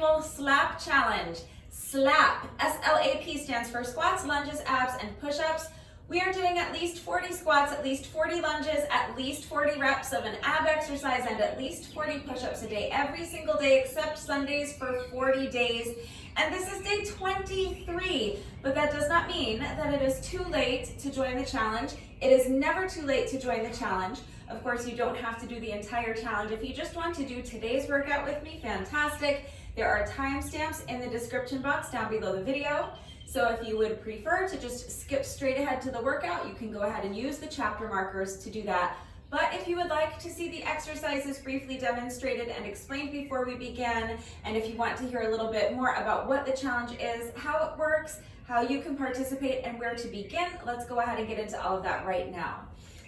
annual SLAP challenge. SLAP, S-L-A-P, stands for squats, lunges, abs, and push-ups. We are doing at least 40 squats, at least 40 lunges, at least 40 reps of an ab exercise, and at least 40 push-ups a day, every single day except Sundays for 40 days. And this is day 23, but that does not mean that it is too late to join the challenge. It is never too late to join the challenge. Of course, you don't have to do the entire challenge. If you just want to do today's workout with me, fantastic. There are timestamps in the description box down below the video. So if you would prefer to just skip straight ahead to the workout, you can go ahead and use the chapter markers to do that. But if you would like to see the exercises briefly demonstrated and explained before we begin, and if you want to hear a little bit more about what the challenge is, how it works, how you can participate, and where to begin, let's go ahead and get into all of that right now.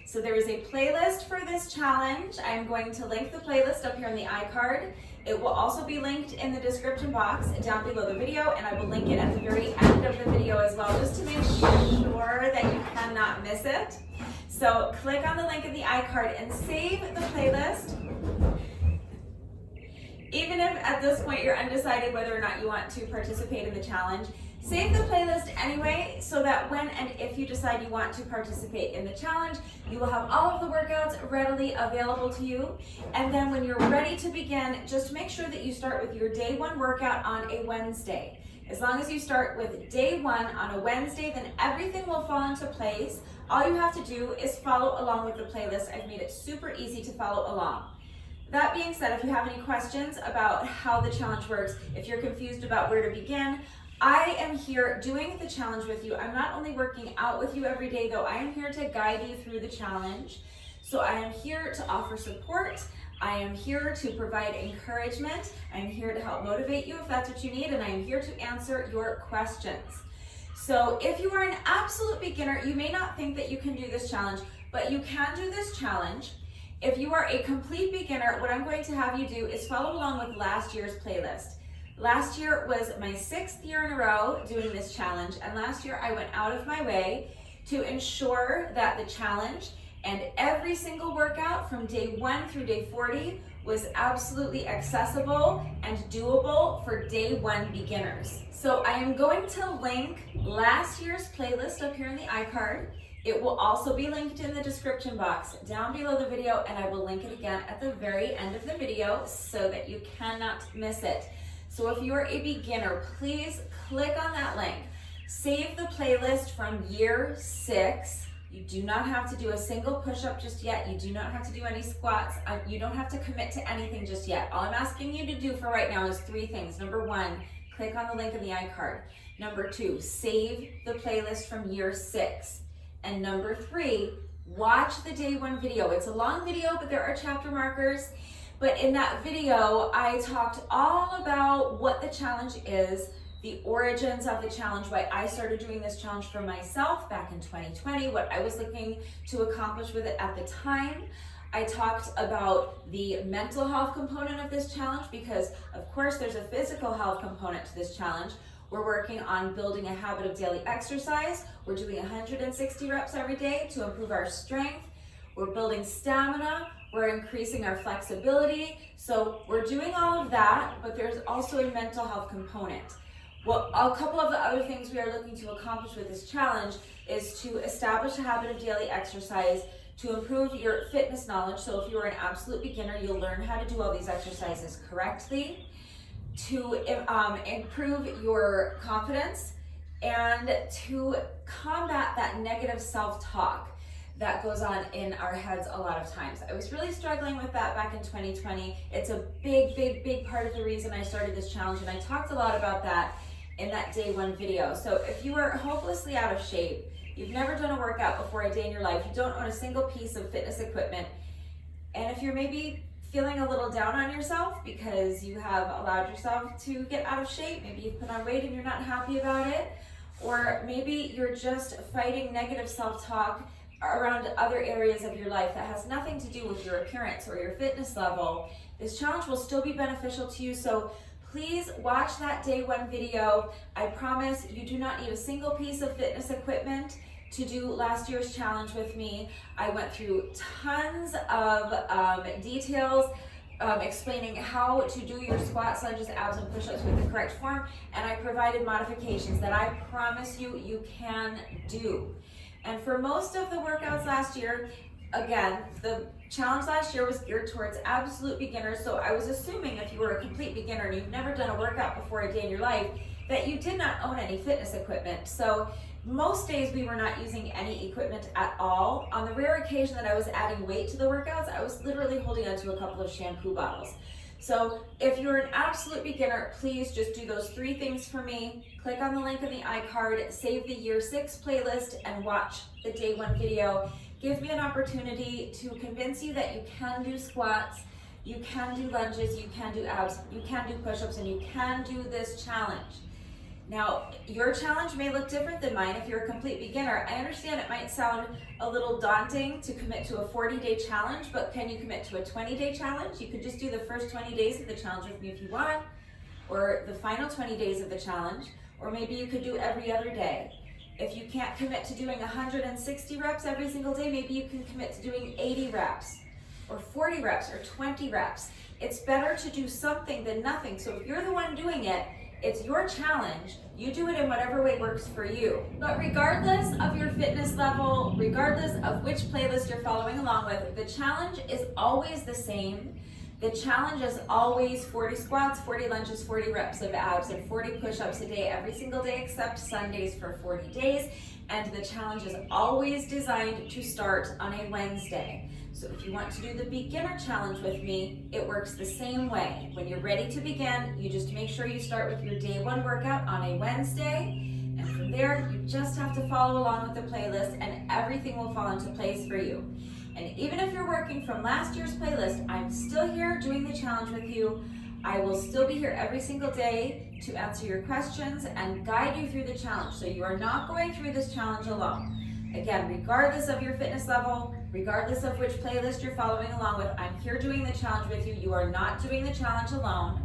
So there is a playlist for this challenge. I'm going to link the playlist up here in the iCard. It will also be linked in the description box down below the video, and I will link it at the very end of the video as well, just to make sure that you cannot miss it. So click on the link in the iCard and save the playlist. Even if at this point you're undecided whether or not you want to participate in the challenge, save the playlist anyway, so that when and if you decide you want to participate in the challenge, you will have all of the workouts readily available to you. And then when you're ready to begin, just make sure that you start with your day one workout on a Wednesday. As long as you start with day one on a Wednesday, then everything will fall into place. All you have to do is follow along with the playlist. I've made it super easy to follow along. That being said, if you have any questions about how the challenge works, if you're confused about where to begin, I am here doing the challenge with you. I'm not only working out with you every day, though. I am here to guide you through the challenge. So I am here to offer support. I am here to provide encouragement. I am here to help motivate you if that's what you need, and I am here to answer your questions. So if you are an absolute beginner, you may not think that you can do this challenge, but you can do this challenge. If you are a complete beginner, what I'm going to have you do is follow along with last year's playlist. Last year was my 6th year in a row doing this challenge, and last year I went out of my way to ensure that the challenge and every single workout from day 1 through day 40 was absolutely accessible and doable for day 1 beginners. So I am going to link last year's playlist up here in the iCard. It will also be linked in the description box down below the video, and I will link it again at the very end of the video so that you cannot miss it. So if you're a beginner, please click on that link. Save the playlist from year 6. You do not have to do a single push-up just yet. You do not have to do any squats. You don't have to commit to anything just yet. All I'm asking you to do for right now is 3 things. Number 1, click on the link in the iCard. Number 2, save the playlist from year 6. And number 3, watch the day 1 video. It's a long video, but there are chapter markers. But in that video, I talked all about what the challenge is, the origins of the challenge, why I started doing this challenge for myself back in 2020, what I was looking to accomplish with it at the time. I talked about the mental health component of this challenge because, of course, there's a physical health component to this challenge. We're working on building a habit of daily exercise. We're doing 160 reps every day to improve our strength. We're building stamina. We're increasing our flexibility. So we're doing all of that, but there's also a mental health component. Well, a couple of the other things we are looking to accomplish with this challenge is to establish a habit of daily exercise, to improve your fitness knowledge. So if you're an absolute beginner, you'll learn how to do all these exercises correctly, to improve your confidence, and to combat that negative self-talk that goes on in our heads a lot of times. I was really struggling with that back in 2020. It's a big part of the reason I started this challenge, and I talked a lot about that in that day 1 video. So if you are hopelessly out of shape, you've never done a workout before a day in your life, you don't own a single piece of fitness equipment, and if you're maybe feeling a little down on yourself because you have allowed yourself to get out of shape, maybe you've put on weight and you're not happy about it, or maybe you're just fighting negative self-talk around other areas of your life that has nothing to do with your appearance or your fitness level, this challenge will still be beneficial to you. So please watch that day 1 video. I promise you do not need a single piece of fitness equipment to do last year's challenge with me. I went through tons of details explaining how to do your squats, lunges, abs, and push-ups with the correct form, and I provided modifications that I promise you can do. And for most of the workouts last year, again, the challenge last year was geared towards absolute beginners, so I was assuming if you were a complete beginner and you've never done a workout before a day in your life, that you did not own any fitness equipment. So most days we were not using any equipment at all. On the rare occasion that I was adding weight to the workouts, I was literally holding onto a couple of shampoo bottles. So if you're an absolute beginner, please just do those 3 things for me. Click on the link in the iCard, save the year 6 playlist, and watch the day 1 video. Give me an opportunity to convince you that you can do squats, you can do lunges, you can do abs, you can do push-ups, and you can do this challenge. Now, your challenge may look different than mine if you're a complete beginner. I understand it might sound a little daunting to commit to a 40-day challenge, but can you commit to a 20-day challenge? You could just do the first 20 days of the challenge with me if you want, or the final 20 days of the challenge, or maybe you could do every other day. If you can't commit to doing 160 reps every single day, maybe you can commit to doing 80 reps, or 40 reps, or 20 reps. It's better to do something than nothing. So if you're the one doing it, it's your challenge. You do it in whatever way works for you. But regardless of your fitness level, regardless of which playlist you're following along with, the challenge is always the same. The challenge is always 40 squats, 40 lunges, 40 reps of abs, and 40 push-ups a day, every single day except Sundays for 40 days. And the challenge is always designed to start on a Wednesday. So if you want to do the beginner challenge with me, it works the same way. When you're ready to begin, you just make sure you start with your day 1 workout on a Wednesday, and from there, you just have to follow along with the playlist and everything will fall into place for you. And even if you're working from last year's playlist, I'm still here doing the challenge with you. I will still be here every single day to answer your questions and guide you through the challenge. So you are not going through this challenge alone. Again, regardless of your fitness level, regardless of which playlist you're following along with, I'm here doing the challenge with you. You are not doing the challenge alone.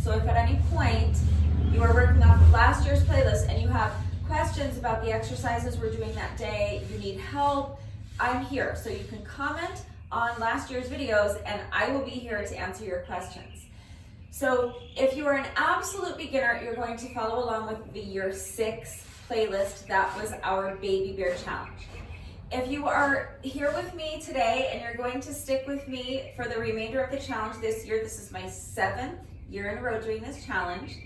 So if at any point you are working off of last year's playlist and you have questions about the exercises we're doing that day, you need help, I'm here. So you can comment on last year's videos and I will be here to answer your questions. So if you are an absolute beginner, you're going to follow along with the year 6 playlist. That was our baby bear challenge. If you are here with me today and you're going to stick with me for the remainder of the challenge this year, this is my 7th year in a row doing this challenge,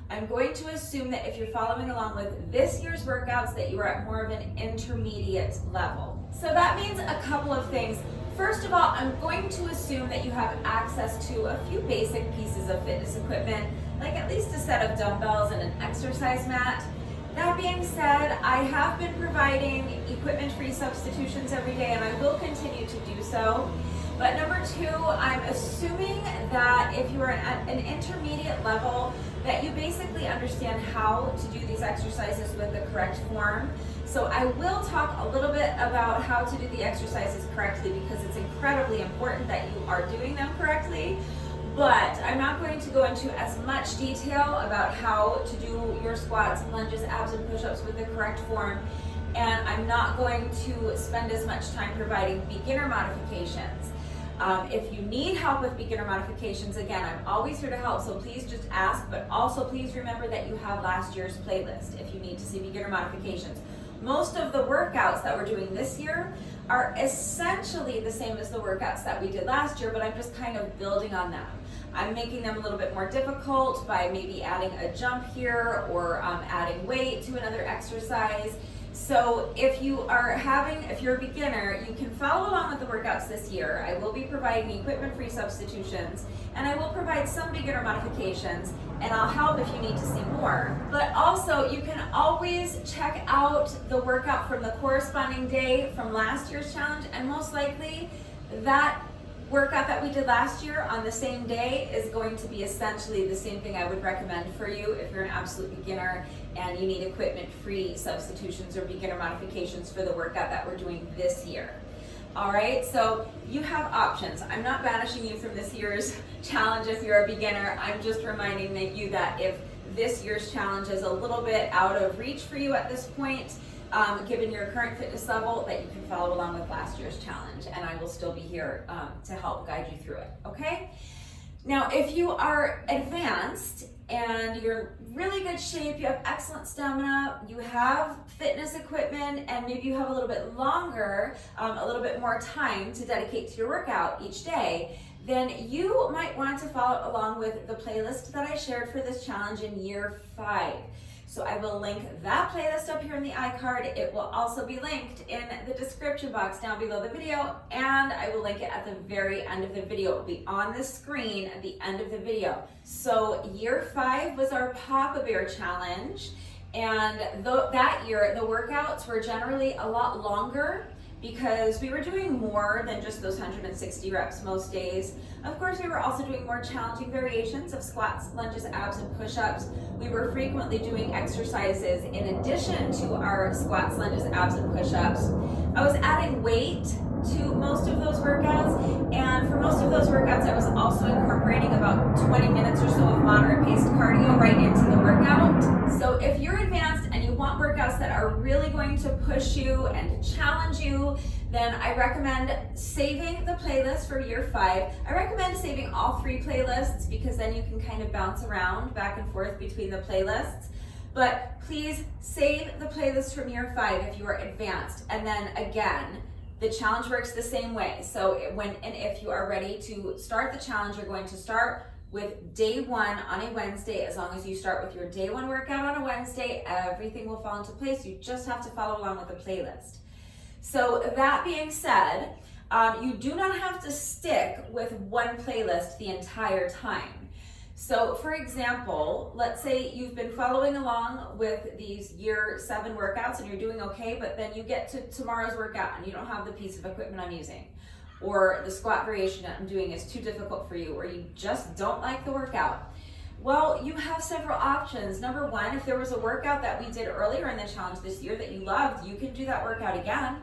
I'm going to assume that if you're following along with this year's workouts that you are at more of an intermediate level. So that means a couple of things. First of all, I'm going to assume that you have access to a few basic pieces of fitness equipment, like at least a set of dumbbells and an exercise mat. That being said, I have been providing equipment-free substitutions every day and I will continue to do so. But number 2, I'm assuming that if you are at an intermediate level, that you basically understand how to do these exercises with the correct form. So I will talk a little bit about how to do the exercises correctly because it's incredibly important that you are doing them correctly. But I'm not going to go into as much detail about how to do your squats, lunges, abs, and push-ups with the correct form. And I'm not going to spend as much time providing beginner modifications. If you need help with beginner modifications, again, I'm always here to help, so please just ask, but also please remember that you have last year's playlist if you need to see beginner modifications. Most of the workouts that we're doing this year are essentially the same as the workouts that we did last year, but I'm just kind of building on them. I'm making them a little bit more difficult by maybe adding a jump here or adding weight to another exercise. So if you're a beginner, you can follow along with the workouts this year. I will be providing equipment-free substitutions, and I will provide some beginner modifications, and I'll help if you need to see more. But also, you can always check out the workout from the corresponding day from last year's challenge, and most likely that workout that we did last year on the same day is going to be essentially the same thing I would recommend for you if you're an absolute beginner and you need equipment-free substitutions or beginner modifications for the workout that we're doing this year. All right, so you have options. I'm not banishing you from this year's challenge if you're a beginner. I'm just reminding you that if this year's challenge is a little bit out of reach for you at this point, given your current fitness level, that you can follow along with last year's challenge, and I will still be here to help guide you through it, okay? Now, if you are advanced and you're in really good shape, you have excellent stamina, you have fitness equipment, and maybe you have a little bit longer, a little bit more time to dedicate to your workout each day, then you might want to follow along with the playlist that I shared for this challenge in year 5. So I will link that playlist up here in the iCard. It will also be linked in the description box down below the video, and I will link it at the very end of the video. It will be on the screen at the end of the video. So year 5 was our Papa Bear challenge, and that year the workouts were generally a lot longer because we were doing more than just those 160 reps most days. Of course, we were also doing more challenging variations of squats, lunges, abs, and push-ups. We were frequently doing exercises in addition to our squats, lunges, abs, and push-ups. I was adding weight to most of those workouts, and for most of those workouts, I was also incorporating about 20 minutes or so of moderate paced cardio right into the workout. So if you're advanced and you want workouts that are really going to push you and challenge you, then I recommend saving the playlist for year 5. I recommend saving all 3 playlists because then you can kind of bounce around back and forth between the playlists. But please save the playlist from year 5 if you are advanced. And then again, the challenge works the same way. So when and if you are ready to start the challenge, you're going to start with day 1 on a Wednesday. As long as you start with your day 1 workout on a Wednesday, everything will fall into place. You just have to follow along with the playlist. So that being said, you do not have to stick with one playlist the entire time. So for example, let's say you've been following along with these year 7 workouts and you're doing okay, but then you get to tomorrow's workout and you don't have the piece of equipment I'm using, or the squat variation that I'm doing is too difficult for you, or you just don't like the workout. Well, you have several options. Number 1, if there was a workout that we did earlier in the challenge this year that you loved, you can do that workout again.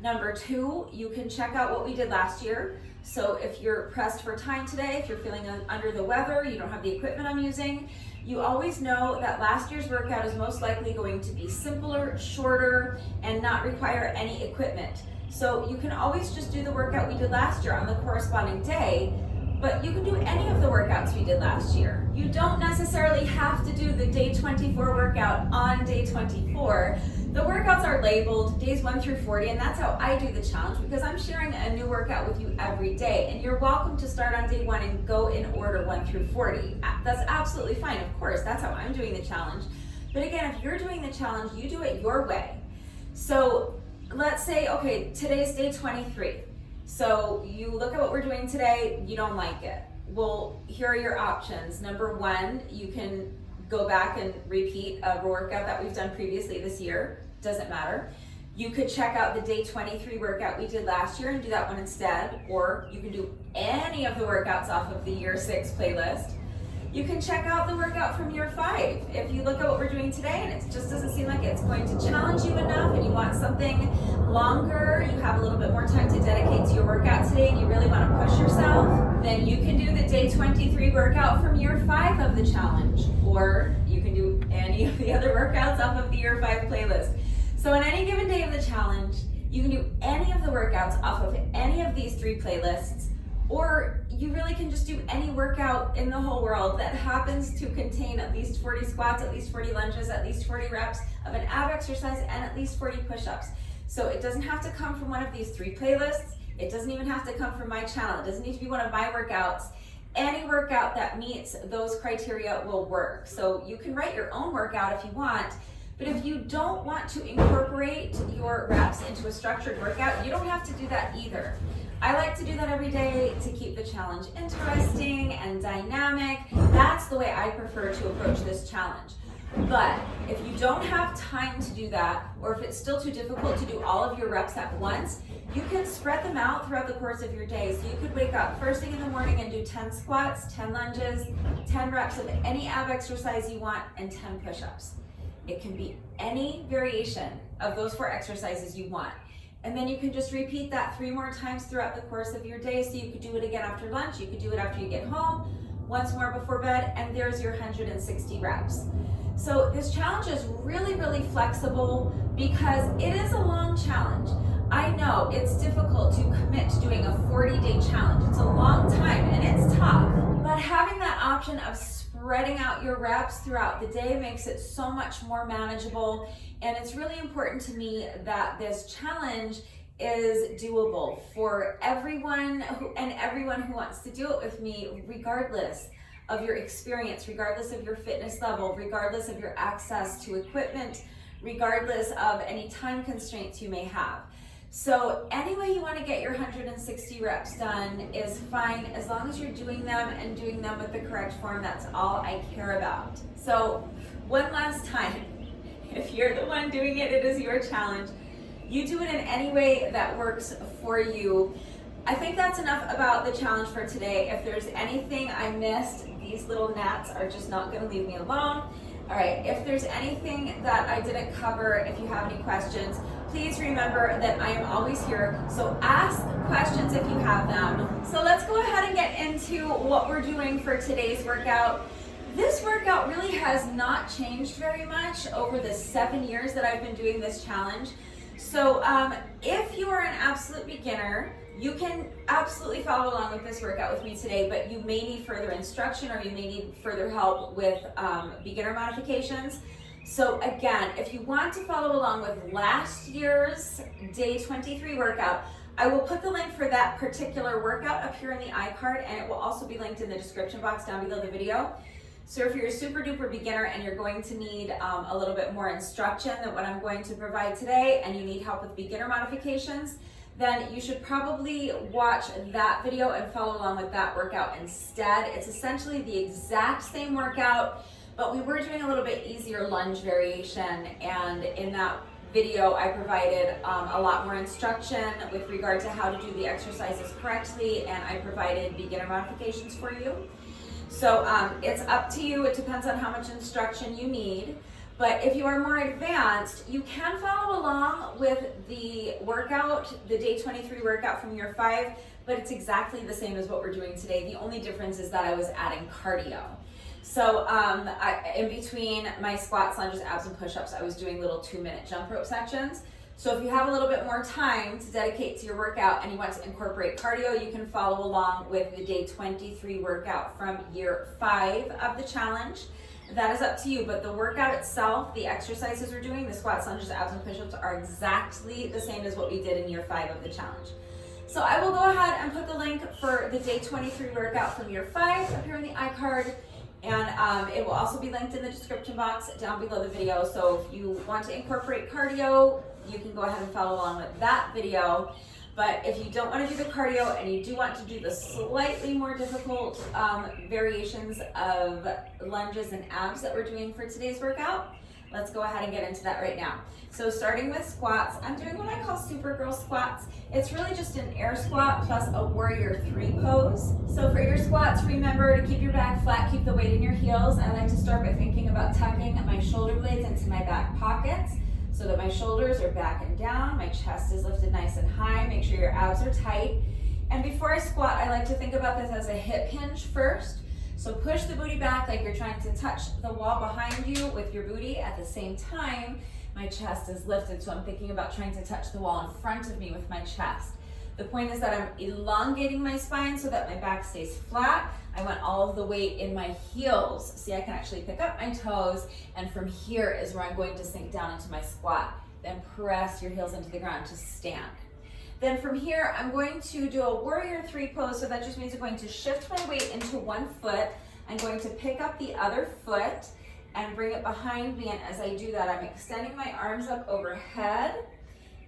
Number 2, you can check out what we did last year. So if you're pressed for time today, if you're feeling under the weather, you don't have the equipment I'm using, you always know that last year's workout is most likely going to be simpler, shorter, and not require any equipment. So you can always just do the workout we did last year on the corresponding day, but you can do any of the workouts we did last year. You don't necessarily have to do the day 24 workout on day 24. The workouts are labeled days 1 through 40, and that's how I do the challenge because I'm sharing a new workout with you every day, and you're welcome to start on day 1 and go in order 1 through 40. That's absolutely fine, of course, that's how I'm doing the challenge. But again, if you're doing the challenge, you do it your way. So let's say, okay, today's day 23. So you look at what we're doing today, you don't like it. Well, here are your options. Number 1, you can go back and repeat a workout that we've done previously this year, doesn't matter. You could check out the day 23 workout we did last year and do that one instead, or you can do any of the workouts off of the year 6 playlist. You can check out the workout from year 5. If you look at what we're doing today and it just doesn't seem like it's going to challenge you enough and you want something longer, you have a little bit more time to dedicate to your workout today and you really want to push yourself, then you can do the day 23 workout from year 5 of the challenge, or you can do any of the other workouts off of the year 5 playlist. So on any given day of the challenge, you can do any of the workouts off of any of these 3 playlists, or you really can just do any workout in the whole world that happens to contain at least 40 squats, at least 40 lunges, at least 40 reps of an ab exercise, and at least 40 push-ups. So it doesn't have to come from one of these 3 playlists. It doesn't even have to come from my channel. It doesn't need to be one of my workouts. Any workout that meets those criteria will work. So you can write your own workout if you want, but if you don't want to incorporate your reps into a structured workout, you don't have to do that either. I like to do that every day to keep the challenge interesting and dynamic. That's the way I prefer to approach this challenge. But if you don't have time to do that, or if it's still too difficult to do all of your reps at once, you can spread them out throughout the course of your day. So you could wake up first thing in the morning and do 10 squats, 10 lunges, 10 reps of any ab exercise you want, and 10 push-ups. It can be any variation of those 4 exercises you want. And then you can just repeat that 3 more times throughout the course of your day. So you could do it again after lunch, you could do it after you get home, once more before bed, and there's your 160 reps. So this challenge is really, really flexible because it is a long challenge. I know it's difficult to commit to doing a 40-day challenge. It's a long time and it's tough. But option of spreading out your reps throughout the day makes it so much more manageable. And it's really important to me that this challenge is doable for everyone who wants to do it with me, regardless of your experience, regardless of your fitness level, regardless of your access to equipment, regardless of any time constraints you may have. So any way you want to get your 160 reps done is fine, as long as you're doing them and doing them with the correct form. That's all I care about. So one last time, if you're the one doing it, it is your challenge. You do it in any way that works for you. I think that's enough about the challenge for today. If there's anything I missed, these little gnats are just not going to leave me alone. All right, if there's anything that I didn't cover, if you have any questions, please remember that I am always here. So ask questions if you have them. So let's go ahead and get into what we're doing for today's workout. This workout really has not changed very much over the 7 years that I've been doing this challenge. So if you are an absolute beginner, you can absolutely follow along with this workout with me today, but you may need further instruction or you may need further help with beginner modifications. So again, if you want to follow along with last year's day 23 workout, I will put the link for that particular workout up here in the iCard, and it will also be linked in the description box down below the video. So if you're a super duper beginner and you're going to need a little bit more instruction than what I'm going to provide today, and you need help with beginner modifications, then you should probably watch that video and follow along with that workout instead. It's essentially the exact same workout, but we were doing a little bit easier lunge variation, and in that video I provided a lot more instruction with regard to how to do the exercises correctly, and I provided beginner modifications for you. So it's up to you. It depends on how much instruction you need. But if you are more advanced, you can follow along with the workout, the day 23 workout from year 5, but it's exactly the same as what we're doing today. The only difference is that I was adding cardio. So in between my squats, lunges, abs, and push-ups, I was doing little 2-minute jump rope sections. So if you have a little bit more time to dedicate to your workout and you want to incorporate cardio, you can follow along with the day 23 workout from year 5 of the challenge. That is up to you, but the workout itself, the exercises we're doing, the squats, lunges, abs, and push-ups are exactly the same as what we did in year 5 of the challenge. So I will go ahead and put the link for the day 23 workout from year 5 up here in the iCard, and it will also be linked in the description box down below the video. So if you want to incorporate cardio, you can go ahead and follow along with that video. But if you don't want to do the cardio and you do want to do the slightly more difficult variations of lunges and abs that we're doing for today's workout, let's go ahead and get into that right now. So starting with squats, I'm doing what I call Supergirl squats. It's really just an air squat plus a warrior 3 pose. So for your squats, remember to keep your back flat, keep the weight in your heels. I like to start by thinking about tucking my shoulder blades into my back pockets, so that my shoulders are back and down, my chest is lifted nice and high. Make sure your abs are tight. And before I squat, I like to think about this as a hip hinge first. So push the booty back like you're trying to touch the wall behind you with your booty. At the same time, my chest is lifted, so I'm thinking about trying to touch the wall in front of me with my chest. The point is that I'm elongating my spine so that my back stays flat. I want all of the weight in my heels. See, I can actually pick up my toes, and from here is where I'm going to sink down into my squat. Then press your heels into the ground to stand. Then from here, I'm going to do a warrior 3 pose, so that just means I'm going to shift my weight into one foot. I'm going to pick up the other foot and bring it behind me, and as I do that, I'm extending my arms up overhead,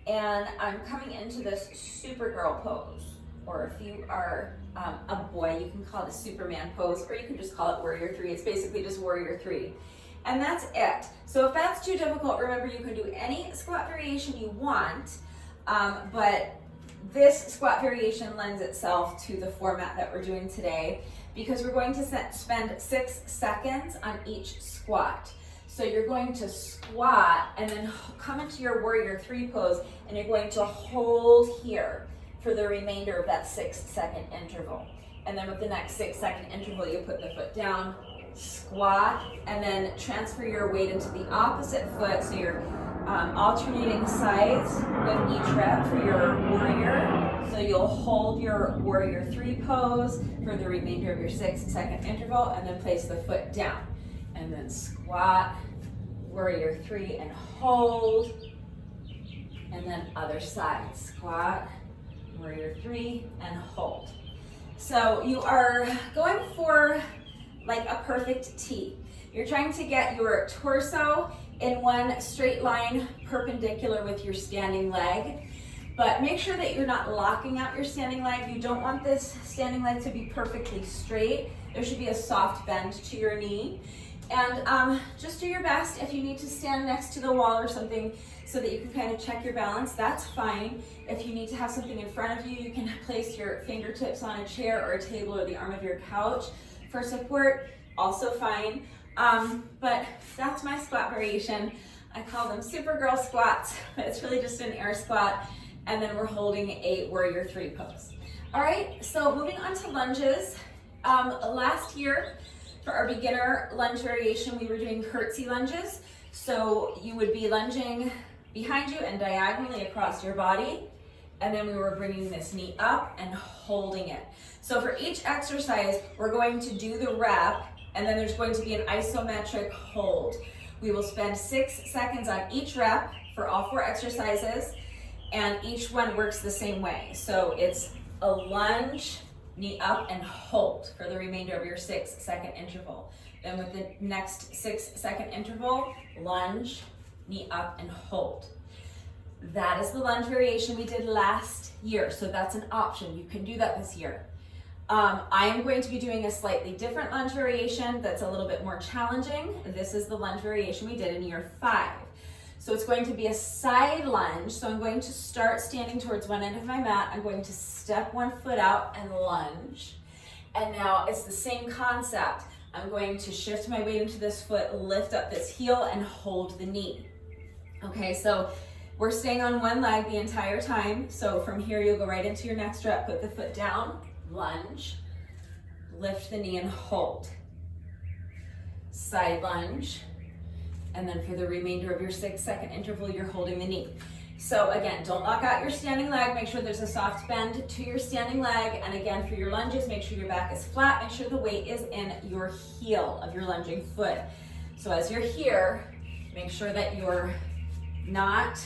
and I'm coming into this Supergirl pose. Or if you are a boy, you can call it a Superman pose, or you can just call it Warrior 3. It's basically just Warrior 3. And that's it. So if that's too difficult, remember you can do any squat variation you want, but this squat variation lends itself to the format that we're doing today, because we're going to spend 6 seconds on each squat. So you're going to squat and then come into your Warrior 3 pose, and you're going to hold here for the remainder of that 6-second interval. And then with the next 6-second interval, you put the foot down, squat, and then transfer your weight into the opposite foot. So you're alternating sides with each rep for your warrior. So you'll hold your warrior 3 pose for the remainder of your 6-second interval, and then place the foot down. And then squat, warrior 3 and hold. And then other side, squat, warrior 3 and hold. So you are going for like a perfect T. You're trying to get your torso in one straight line perpendicular with your standing leg, but make sure that you're not locking out your standing leg. You don't want this standing leg to be perfectly straight. There should be a soft bend to your knee. And just do your best. If you need to stand next to the wall or something so that you can kind of check your balance, that's fine. If you need to have something in front of you, you can place your fingertips on a chair or a table or the arm of your couch for support, also fine. But that's my squat variation. I call them Supergirl squats, but it's really just an air squat, and then we're holding a warrior 3 pose. All right, so moving on to lunges. Last year, for our beginner lunge variation, we were doing curtsy lunges. So you would be lunging behind you and diagonally across your body, and then we were bringing this knee up and holding it. So for each exercise, we're going to do the rep, and then there's going to be an isometric hold. We will spend 6 seconds on each rep for all 4 exercises, and each one works the same way. So it's a lunge, knee up and hold for the remainder of your 6-second interval. Then with the next 6-second interval, lunge, knee up and hold. That is the lunge variation we did last year. So that's an option. You can do that this year. I am going to be doing a slightly different lunge variation that's a little bit more challenging. This is the lunge variation we did in year 5. So it's going to be a side lunge. So I'm going to start standing towards one end of my mat. I'm going to step one foot out and lunge. And now it's the same concept. I'm going to shift my weight into this foot, lift up this heel and hold the knee. Okay, so we're staying on one leg the entire time. So from here, you'll go right into your next rep, put the foot down, lunge, lift the knee and hold. Side lunge. And then for the remainder of your 6-second interval, you're holding the knee. So again, don't lock out your standing leg. Make sure there's a soft bend to your standing leg. And again, for your lunges, make sure your back is flat. Make sure the weight is in your heel of your lunging foot. So as you're here, make sure that you're not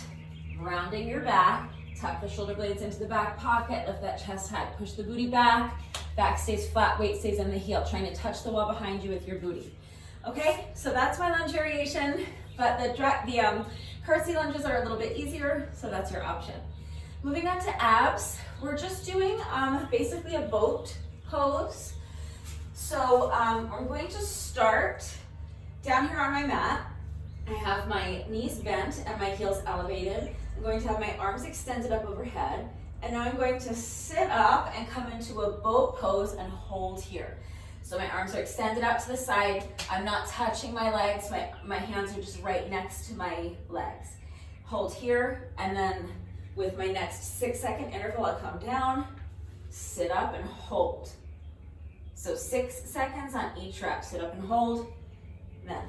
rounding your back. Tuck the shoulder blades into the back pocket, lift that chest high, push the booty back stays flat, weight stays in the heel, trying to touch the wall behind you with your booty. Okay, so that's my lunge variation, but the curtsy lunges are a little bit easier, so that's your option. Moving on to abs, we're just doing basically a boat pose. So I'm going to start down here on my mat. I have my knees bent and my heels elevated. I'm going to have my arms extended up overhead, and now I'm going to sit up and come into a boat pose and hold here. So my arms are extended out to the side. I'm not touching my legs. My hands are just right next to my legs. Hold here, and then with my next 6-second interval, I'll come down, sit up and hold. So 6 seconds on each rep. Sit up and hold, then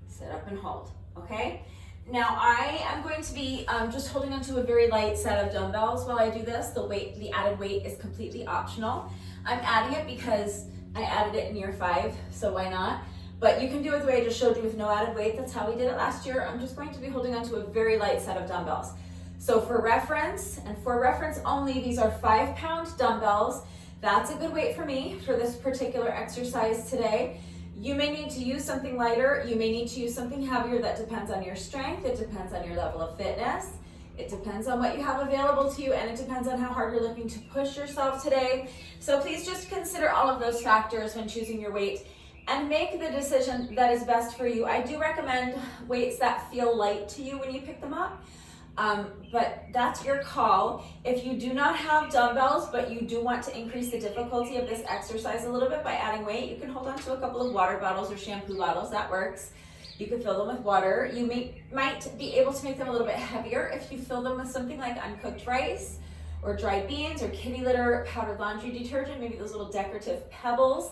sit up and hold, okay? Now I am going to be just holding onto a very light set of dumbbells while I do this. The added weight is completely optional. I'm adding it because I added it in year 5, so why not? But you can do it the way I just showed you with no added weight. That's how we did it last year. I'm just going to be holding onto a very light set of dumbbells. So for reference, and for reference only, these are 5-pound dumbbells. That's a good weight for me for this particular exercise today. You may need to use something lighter. You may need to use something heavier. That depends on your strength. It depends on your level of fitness. It depends on what you have available to you, and it depends on how hard you're looking to push yourself today. So please just consider all of those factors when choosing your weight and make the decision that is best for you. I do recommend weights that feel light to you when you pick them up, but that's your call. If you do not have dumbbells, but you do want to increase the difficulty of this exercise a little bit by adding weight, you can hold on to a couple of water bottles or shampoo bottles. That works. You can fill them with water. You might be able to make them a little bit heavier if you fill them with something like uncooked rice or dried beans or kitty litter, powdered laundry detergent, maybe those little decorative pebbles.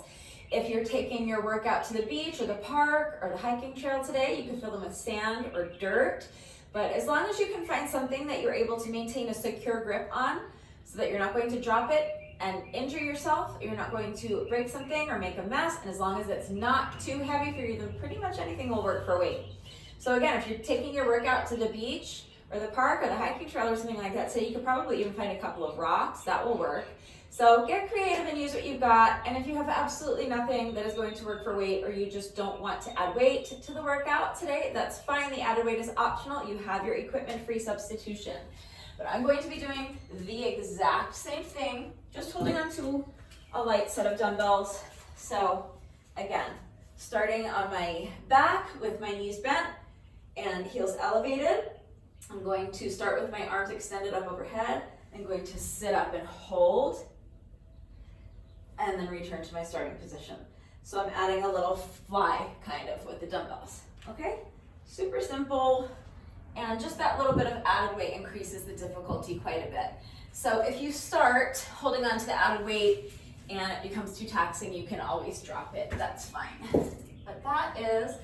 If you're taking your workout to the beach or the park or the hiking trail today, you can fill them with sand or dirt. But as long as you can find something that you're able to maintain a secure grip on so that you're not going to drop it and injure yourself, you're not going to break something or make a mess, and as long as it's not too heavy for you, then pretty much anything will work for weight. So again, if you're taking your workout to the beach or the park or the hiking trail or something like that, so you could probably even find a couple of rocks, that will work. So get creative and use what you've got, and if you have absolutely nothing that is going to work for weight, or you just don't want to add weight to the workout today, that's fine. The added weight is optional. You have your equipment-free substitution. But I'm going to be doing the exact same thing, just holding on to a light set of dumbbells. So again, starting on my back with my knees bent and heels elevated, I'm going to start with my arms extended up overhead. I'm going to sit up and hold, and then return to my starting position. So I'm adding a little fly kind of with the dumbbells, okay? Super simple, and just that little bit of added weight increases the difficulty quite a bit. So if you start holding on to the added weight and it becomes too taxing, you can always drop it, that's fine. But that is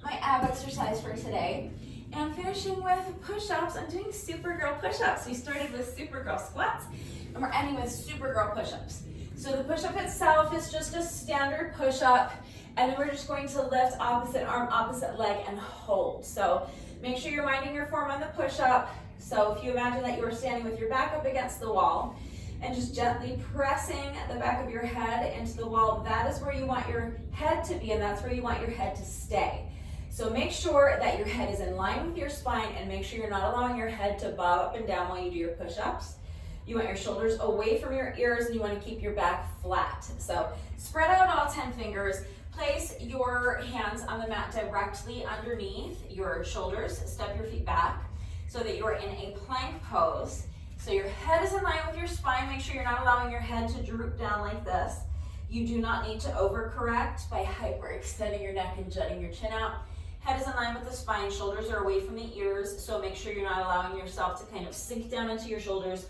my ab exercise for today. And finishing with push-ups, I'm doing Supergirl push-ups. We started with Supergirl squats, and we're ending with Supergirl push-ups. So the push-up itself is just a standard push-up, and then we're just going to lift opposite arm, opposite leg, and hold. So make sure you're minding your form on the push-up. So if you imagine that you are standing with your back up against the wall, and just gently pressing the back of your head into the wall, that is where you want your head to be, and that's where you want your head to stay. So make sure that your head is in line with your spine, and make sure you're not allowing your head to bob up and down while you do your push-ups. You want your shoulders away from your ears, and you want to keep your back flat. So spread out all 10 fingers. Place your hands on the mat directly underneath your shoulders. Step your feet back so that you're in a plank pose. So your head is in line with your spine. Make sure you're not allowing your head to droop down like this. You do not need to overcorrect by hyperextending your neck and jutting your chin out. Head is in line with the spine, shoulders are away from the ears, so make sure you're not allowing yourself to kind of sink down into your shoulders.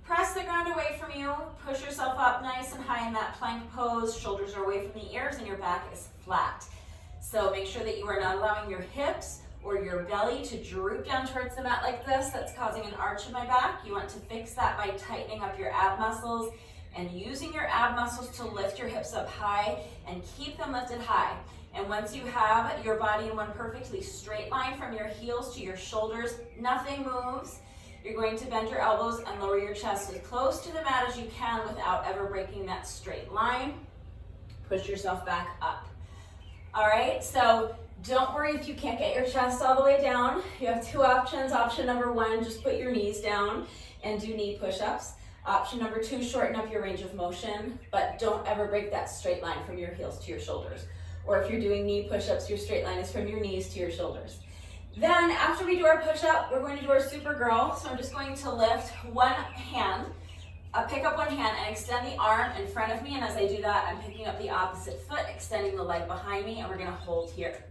Press the ground away from you, push yourself up nice and high in that plank pose, shoulders are away from the ears, and your back is flat. So make sure that you are not allowing your hips or your belly to droop down towards the mat like this. That's causing an arch in my back. You want to fix that by tightening up your ab muscles and using your ab muscles to lift your hips up high and keep them lifted high. And once you have your body in one perfectly straight line from your heels to your shoulders, nothing moves. You're going to bend your elbows and lower your chest as close to the mat as you can without ever breaking that straight line. Push yourself back up. All right, so don't worry if you can't get your chest all the way down. You have two options. Option number one, just put your knees down and do knee push-ups. Option number two, shorten up your range of motion, but don't ever break that straight line from your heels to your shoulders. Or if you're doing knee push-ups, your straight line is from your knees to your shoulders. Then after we do our push-up, we're going to do our Supergirl. So I'm just going to lift one hand, pick up one hand and extend the arm in front of me. And as I do that, I'm picking up the opposite foot, extending the leg behind me, and we're gonna hold here.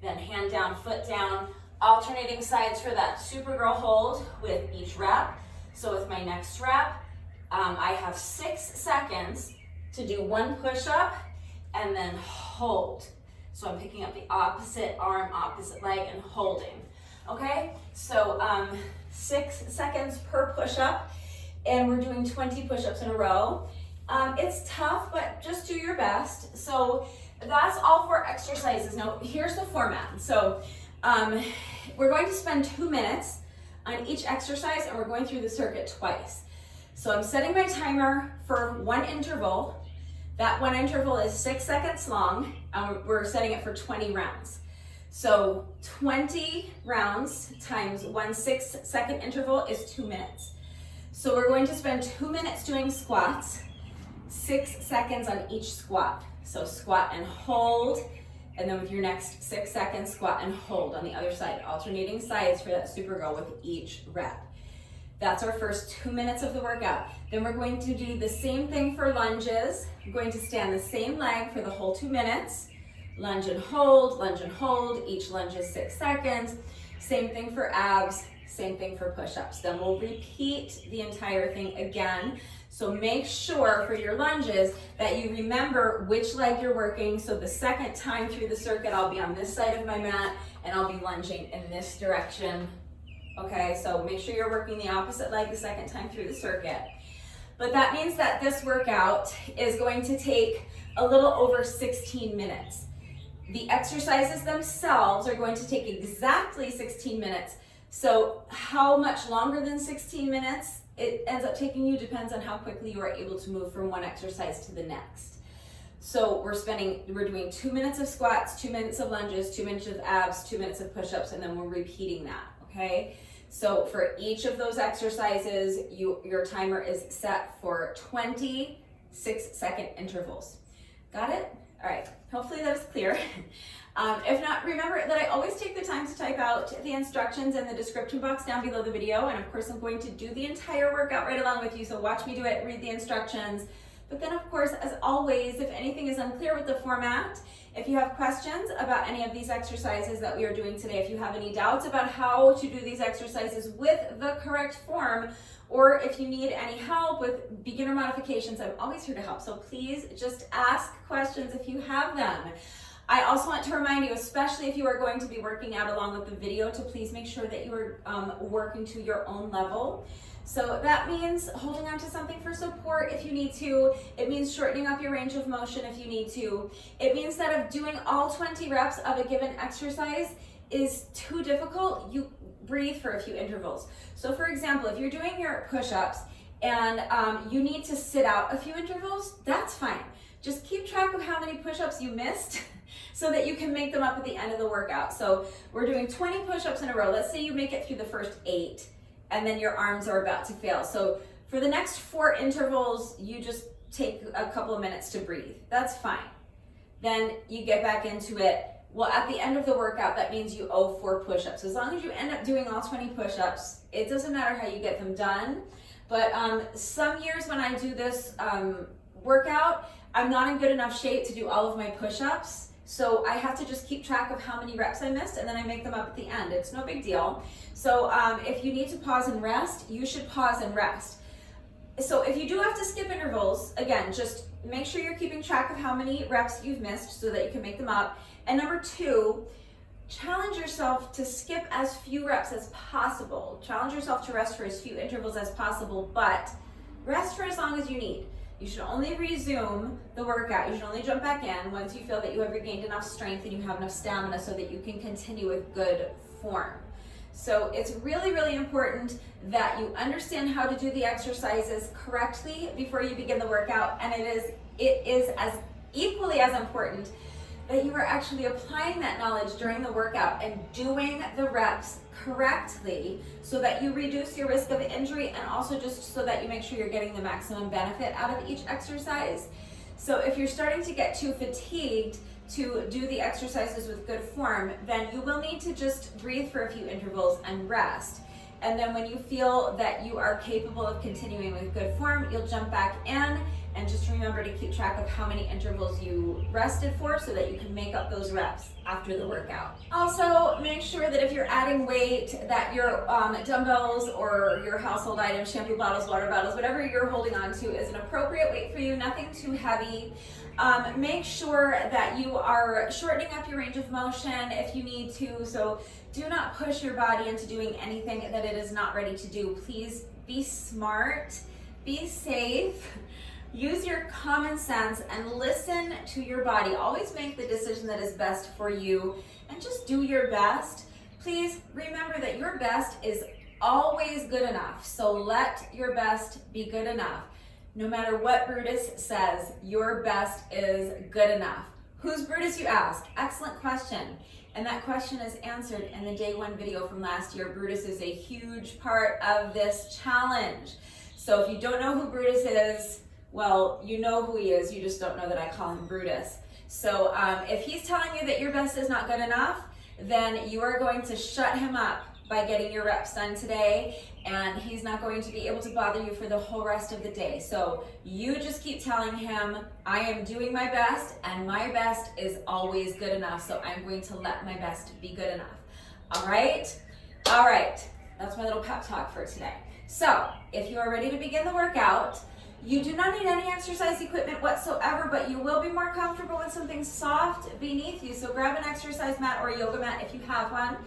Then hand down, foot down, alternating sides for that Supergirl hold with each rep. So with my next rep, I have 6 seconds to do one push-up and then hold. So I'm picking up the opposite arm, opposite leg, and holding. Okay, so 6 seconds per push-up, and we're doing 20 push-ups in a row. It's tough, but just do your best. So that's all for exercises. Now, here's the format. So we're going to spend 2 minutes on each exercise, and we're going through the circuit twice. So I'm setting my timer for one interval. That one interval is 6 seconds long, and we're setting it for 20 rounds. So 20 rounds times one 6-second interval is 2 minutes. So we're going to spend 2 minutes doing squats, 6 seconds on each squat. So squat and hold, and then with your next 6 seconds, squat and hold on the other side, alternating sides for that Supergirl with each rep. That's our first 2 minutes of the workout. Then we're going to do the same thing for lunges. I'm going to stay on the same leg for the whole 2 minutes. Lunge and hold, each lunge is 6 seconds. Same thing for abs, same thing for push-ups. Then we'll repeat the entire thing again. So make sure for your lunges that you remember which leg you're working. So the second time through the circuit, I'll be on this side of my mat and I'll be lunging in this direction Okay, so make sure you're working the opposite leg the second time through the circuit. But that means that this workout is going to take a little over 16 minutes. The exercises themselves are going to take exactly 16 minutes. So how much longer than 16 minutes it ends up taking you depends on how quickly you are able to move from one exercise to the next. So we're doing 2 minutes of squats, 2 minutes of lunges, 2 minutes of abs, 2 minutes of push-ups, and then we're repeating that, okay? So for each of those exercises, your timer is set for 26-second intervals. Got it? All right, hopefully that is clear. If not, remember that I always take the time to type out the instructions in the description box down below the video, and of course I'm going to do the entire workout right along with you, so watch me do it, read the instructions. But then of course, as always, if anything is unclear with the format, if you have questions about any of these exercises that we are doing today, if you have any doubts about how to do these exercises with the correct form, or if you need any help with beginner modifications, I'm always here to help. So please just ask questions if you have them. I also want to remind you, especially if you are going to be working out along with the video, to please make sure that you are working to your own level. So that means holding on to something for support if you need to. It means shortening up your range of motion if you need to. It means that if doing all 20 reps of a given exercise is too difficult, you breathe for a few intervals. So for example, if you're doing your push-ups and you need to sit out a few intervals, that's fine. Just keep track of how many push-ups you missed so that you can make them up at the end of the workout. So we're doing 20 push-ups in a row. Let's say you make it through the first 8 and then your arms are about to fail. So for the next 4 intervals, you just take a couple of minutes to breathe. That's fine. Then you get back into it. Well, at the end of the workout, that means you owe 4 push-ups. As long as you end up doing all 20 push-ups, it doesn't matter how you get them done. But some years when I do this workout, I'm not in good enough shape to do all of my push-ups. So I have to just keep track of how many reps I missed, and then I make them up at the end. It's no big deal. So if you need to pause and rest, you should pause and rest. So if you do have to skip intervals, again, just make sure you're keeping track of how many reps you've missed so that you can make them up. And number 2, challenge yourself to skip as few reps as possible. Challenge yourself to rest for as few intervals as possible, but rest for as long as you need. You should only resume the workout. You should only jump back in once you feel that you have regained enough strength and you have enough stamina so that you can continue with good form. So it's really, really important that you understand how to do the exercises correctly before you begin the workout, and it is as equally as important that you are actually applying that knowledge during the workout and doing the reps correctly so that you reduce your risk of injury, and also just so that you make sure you're getting the maximum benefit out of each exercise. So if you're starting to get too fatigued to do the exercises with good form, then you will need to just breathe for a few intervals and rest. And then when you feel that you are capable of continuing with good form, you'll jump back in, and just remember to keep track of how many intervals you rested for so that you can make up those reps after the workout. Also, make sure that if you're adding weight, that your dumbbells or your household items, shampoo bottles, water bottles, whatever you're holding on to is an appropriate weight for you, nothing too heavy. Make sure that you are shortening up your range of motion if you need to. So do not push your body into doing anything that it is not ready to do. Please be smart, be safe. Use your common sense and listen to your body. Always make the decision that is best for you and just do your best. Please remember that your best is always good enough. So let your best be good enough. No matter what Brutus says, your best is good enough. Who's Brutus, you ask? Excellent question. And that question is answered in the day 1 video from last year. Brutus is a huge part of this challenge. So if you don't know who Brutus is, well, you know who he is, you just don't know that I call him Brutus. So if he's telling you that your best is not good enough, then you are going to shut him up by getting your reps done today, and he's not going to be able to bother you for the whole rest of the day. So you just keep telling him, I am doing my best, and my best is always good enough, so I'm going to let my best be good enough. All right? All right. That's my little pep talk for today. So if you are ready to begin the workout, you do not need any exercise equipment whatsoever, but you will be more comfortable with something soft beneath you. So grab an exercise mat or a yoga mat if you have one.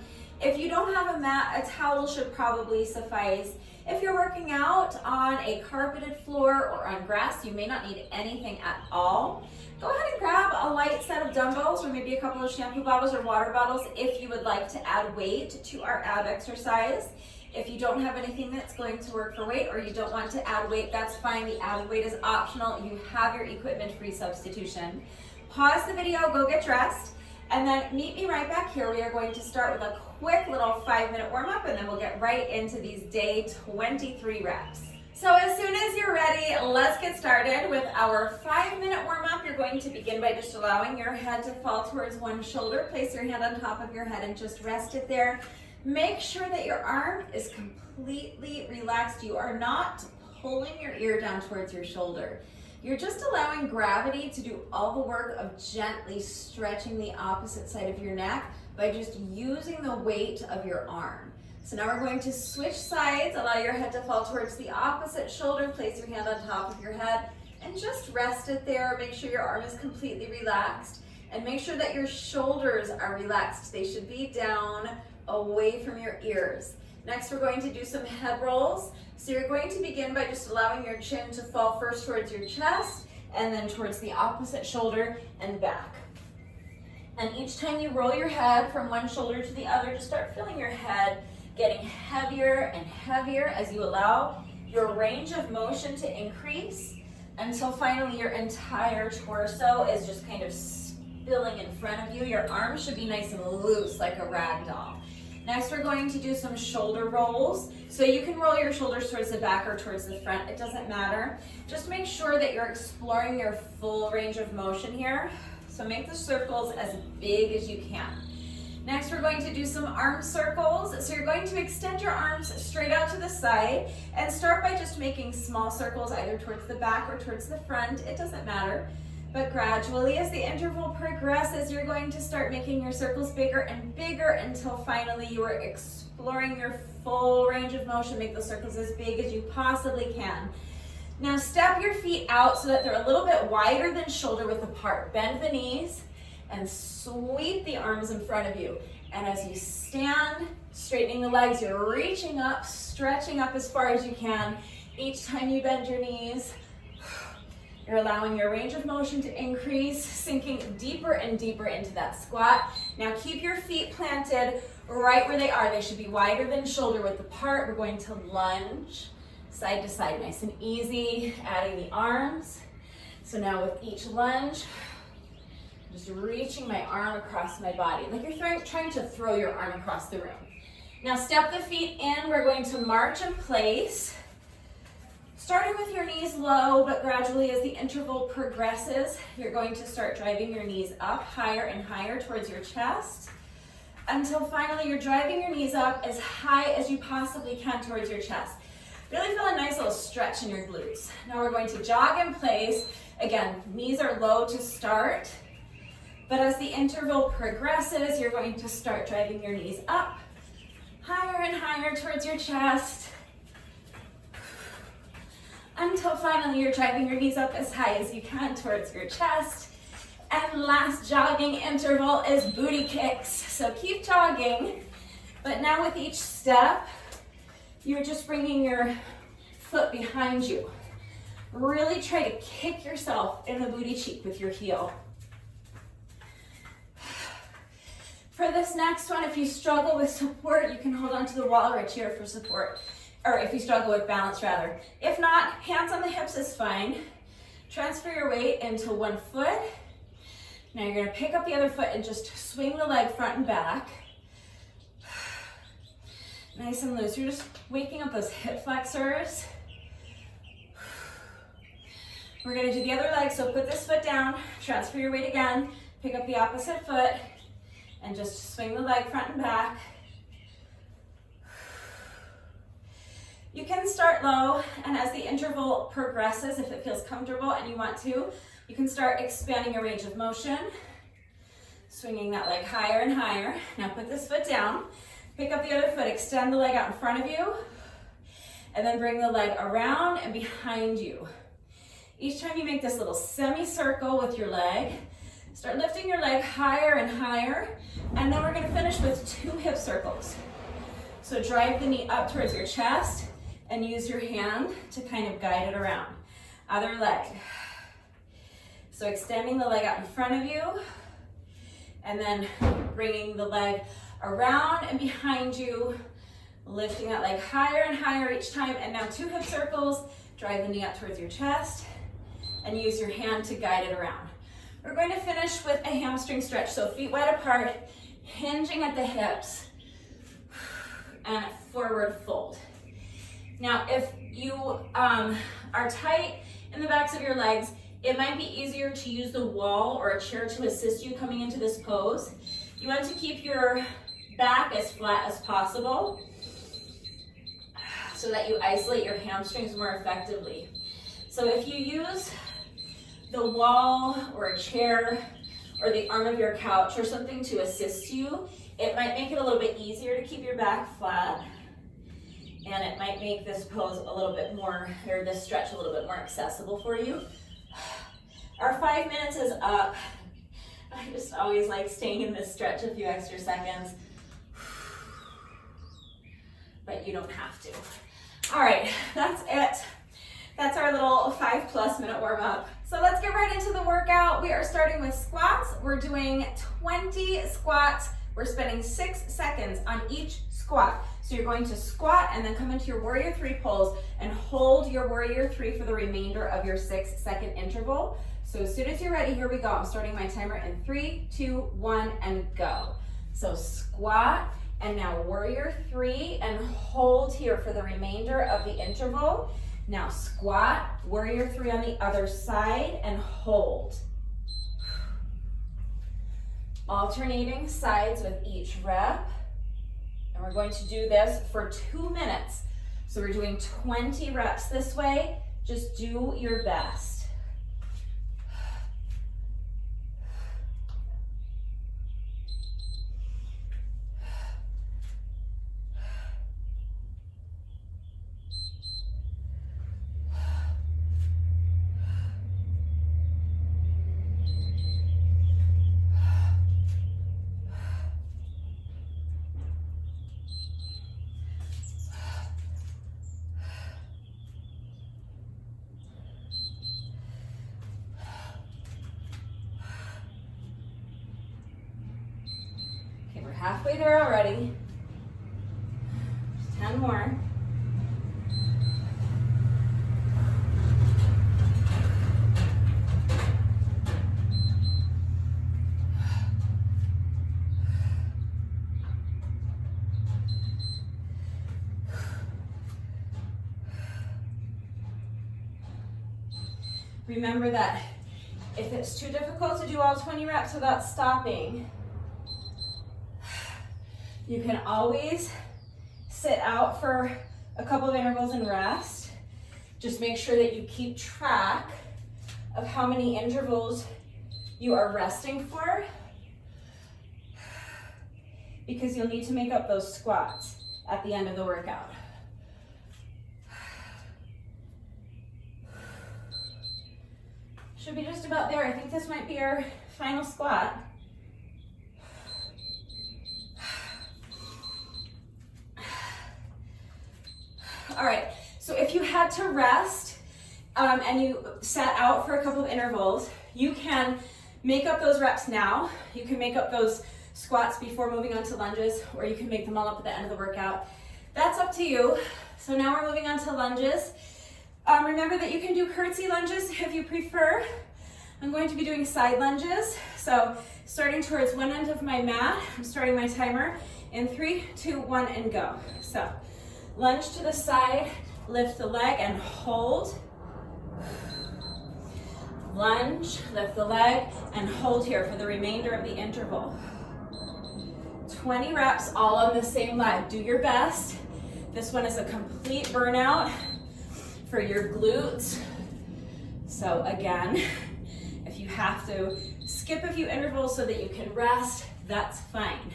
If you don't have a mat, a towel should probably suffice. If you're working out on a carpeted floor or on grass, you may not need anything at all. Go ahead and grab a light set of dumbbells or maybe a couple of shampoo bottles or water bottles if you would like to add weight to our ab exercise. If you don't have anything that's going to work for weight or you don't want to add weight, that's fine. The added weight is optional. You have your equipment-free substitution. Pause the video, go get dressed, and then meet me right back here. We are going to start with a quick little 5-minute warm-up, and then we'll get right into these day 23 reps. So as soon as you're ready, let's get started with our 5-minute warm-up. You're going to begin by just allowing your head to fall towards one shoulder. Place your hand on top of your head and just rest it there. Make sure that your arm is completely relaxed. You are not pulling your ear down towards your shoulder. You're just allowing gravity to do all the work of gently stretching the opposite side of your neck by just using the weight of your arm. So now we're going to switch sides. Allow your head to fall towards the opposite shoulder. Place your hand on top of your head and just rest it there. Make sure your arm is completely relaxed and make sure that your shoulders are relaxed. They should be down away from your ears. Next, we're going to do some head rolls. So you're going to begin by just allowing your chin to fall first towards your chest and then towards the opposite shoulder and back. And each time you roll your head from one shoulder to the other, just start feeling your head getting heavier and heavier as you allow your range of motion to increase until finally your entire torso is just kind of spilling in front of you. Your arms should be nice and loose like a rag doll. Next, we're going to do some shoulder rolls. So you can roll your shoulders towards the back or towards the front. It doesn't matter. Just make sure that you're exploring your full range of motion here. So make the circles as big as you can. Next, we're going to do some arm circles. So you're going to extend your arms straight out to the side and start by just making small circles either towards the back or towards the front. It doesn't matter. But gradually, as the interval progresses, you're going to start making your circles bigger and bigger until finally you are exploring your full range of motion. Make those circles as big as you possibly can. Now step your feet out so that they're a little bit wider than shoulder width apart. Bend the knees and sweep the arms in front of you. And as you stand, straightening the legs, you're reaching up, stretching up as far as you can. Each time you bend your knees, you're allowing your range of motion to increase, sinking deeper and deeper into that squat. Now keep your feet planted right where they are. They should be wider than shoulder width apart. We're going to lunge side to side, nice and easy, adding the arms. So now with each lunge, just reaching my arm across my body, like you're trying to throw your arm across the room. Now step the feet in. We're going to march in place. Starting with your knees low, but gradually as the interval progresses, you're going to start driving your knees up higher and higher towards your chest until finally you're driving your knees up as high as you possibly can towards your chest. Really feel a nice little stretch in your glutes. Now we're going to jog in place. Again, knees are low to start, but as the interval progresses, you're going to start driving your knees up higher and higher towards your chest, until finally you're driving your knees up as high as you can towards your chest. And last jogging interval is booty kicks. So keep jogging, but now with each step, you're just bringing your foot behind you. Really try to kick yourself in the booty cheek with your heel. For this next one, if you struggle with support, you can hold onto the wall or a chair for support. Or if you struggle with balance rather. If not, hands on the hips is fine. Transfer your weight into one foot. Now you're gonna pick up the other foot and just swing the leg front and back. Nice and loose. You're just waking up those hip flexors. We're gonna do the other leg, so put this foot down, transfer your weight again, pick up the opposite foot, and just swing the leg front and back. You can start low, and as the interval progresses, if it feels comfortable and you want to, you can start expanding your range of motion, swinging that leg higher and higher. Now put this foot down, pick up the other foot, extend the leg out in front of you, and then bring the leg around and behind you. Each time you make this little semicircle with your leg, Start lifting your leg higher and higher, and then we're gonna finish with 2 hip circles. So drive the knee up towards your chest and use your hand to kind of guide it around. Other leg. So extending the leg out in front of you, and then bringing the leg around and behind you, lifting that leg higher and higher each time, and now 2 hip circles. Drive the knee up towards your chest and use your hand to guide it around. We're going to finish with a hamstring stretch, so feet wide apart, hinging at the hips, and forward fold. Now, if you are tight in the backs of your legs, it might be easier to use the wall or a chair to assist you coming into this pose. You want to keep your back as flat as possible so that you isolate your hamstrings more effectively. So if you use the wall or a chair or the arm of your couch or something to assist you, it might make it a little bit easier to keep your back flat, and it might make this pose a little bit more, or this stretch a little bit more accessible for you. Our 5 minutes is up. I just always like staying in this stretch a few extra seconds, but you don't have to. All right, that's it. That's our little 5+ minute warm up. So let's get right into the workout. We are starting with squats. We're doing 20 squats. We're spending 6 seconds on each squat. So you're going to squat and then come into your warrior 3 pose and hold your warrior 3 for the remainder of your 6-second interval. So as soon as you're ready, here we go. I'm starting my timer in 3, 2, 1, and go. So squat, and now warrior 3, and hold here for the remainder of the interval. Now squat, warrior 3 on the other side, and hold. Alternating sides with each rep. And we're going to do this for 2 minutes. So we're doing 20 reps this way. Just do your best. Halfway there already. Just 10 more. Remember that if it's too difficult to do all 20 reps without stopping, you can always sit out for a couple of intervals and rest. Just make sure that you keep track of how many intervals you are resting for, because you'll need to make up those squats at the end of the workout. Should be just about there. I think this might be our final squat. All right, so if you had to rest and you sat out for a couple of intervals, you can make up those reps now. You can make up those squats before moving on to lunges, or you can make them all up at the end of the workout. That's up to you. So now we're moving on to lunges. Remember that you can do curtsy lunges if you prefer. I'm going to be doing side lunges. So starting towards one end of my mat, I'm starting my timer in 3, 2, 1, and go. So lunge to the side, lift the leg and hold. Lunge, lift the leg, and hold here for the remainder of the interval. 20 reps all on the same leg. Do your best. This one is a complete burnout for your glutes. So again, if you have to skip a few intervals so that you can rest, that's fine.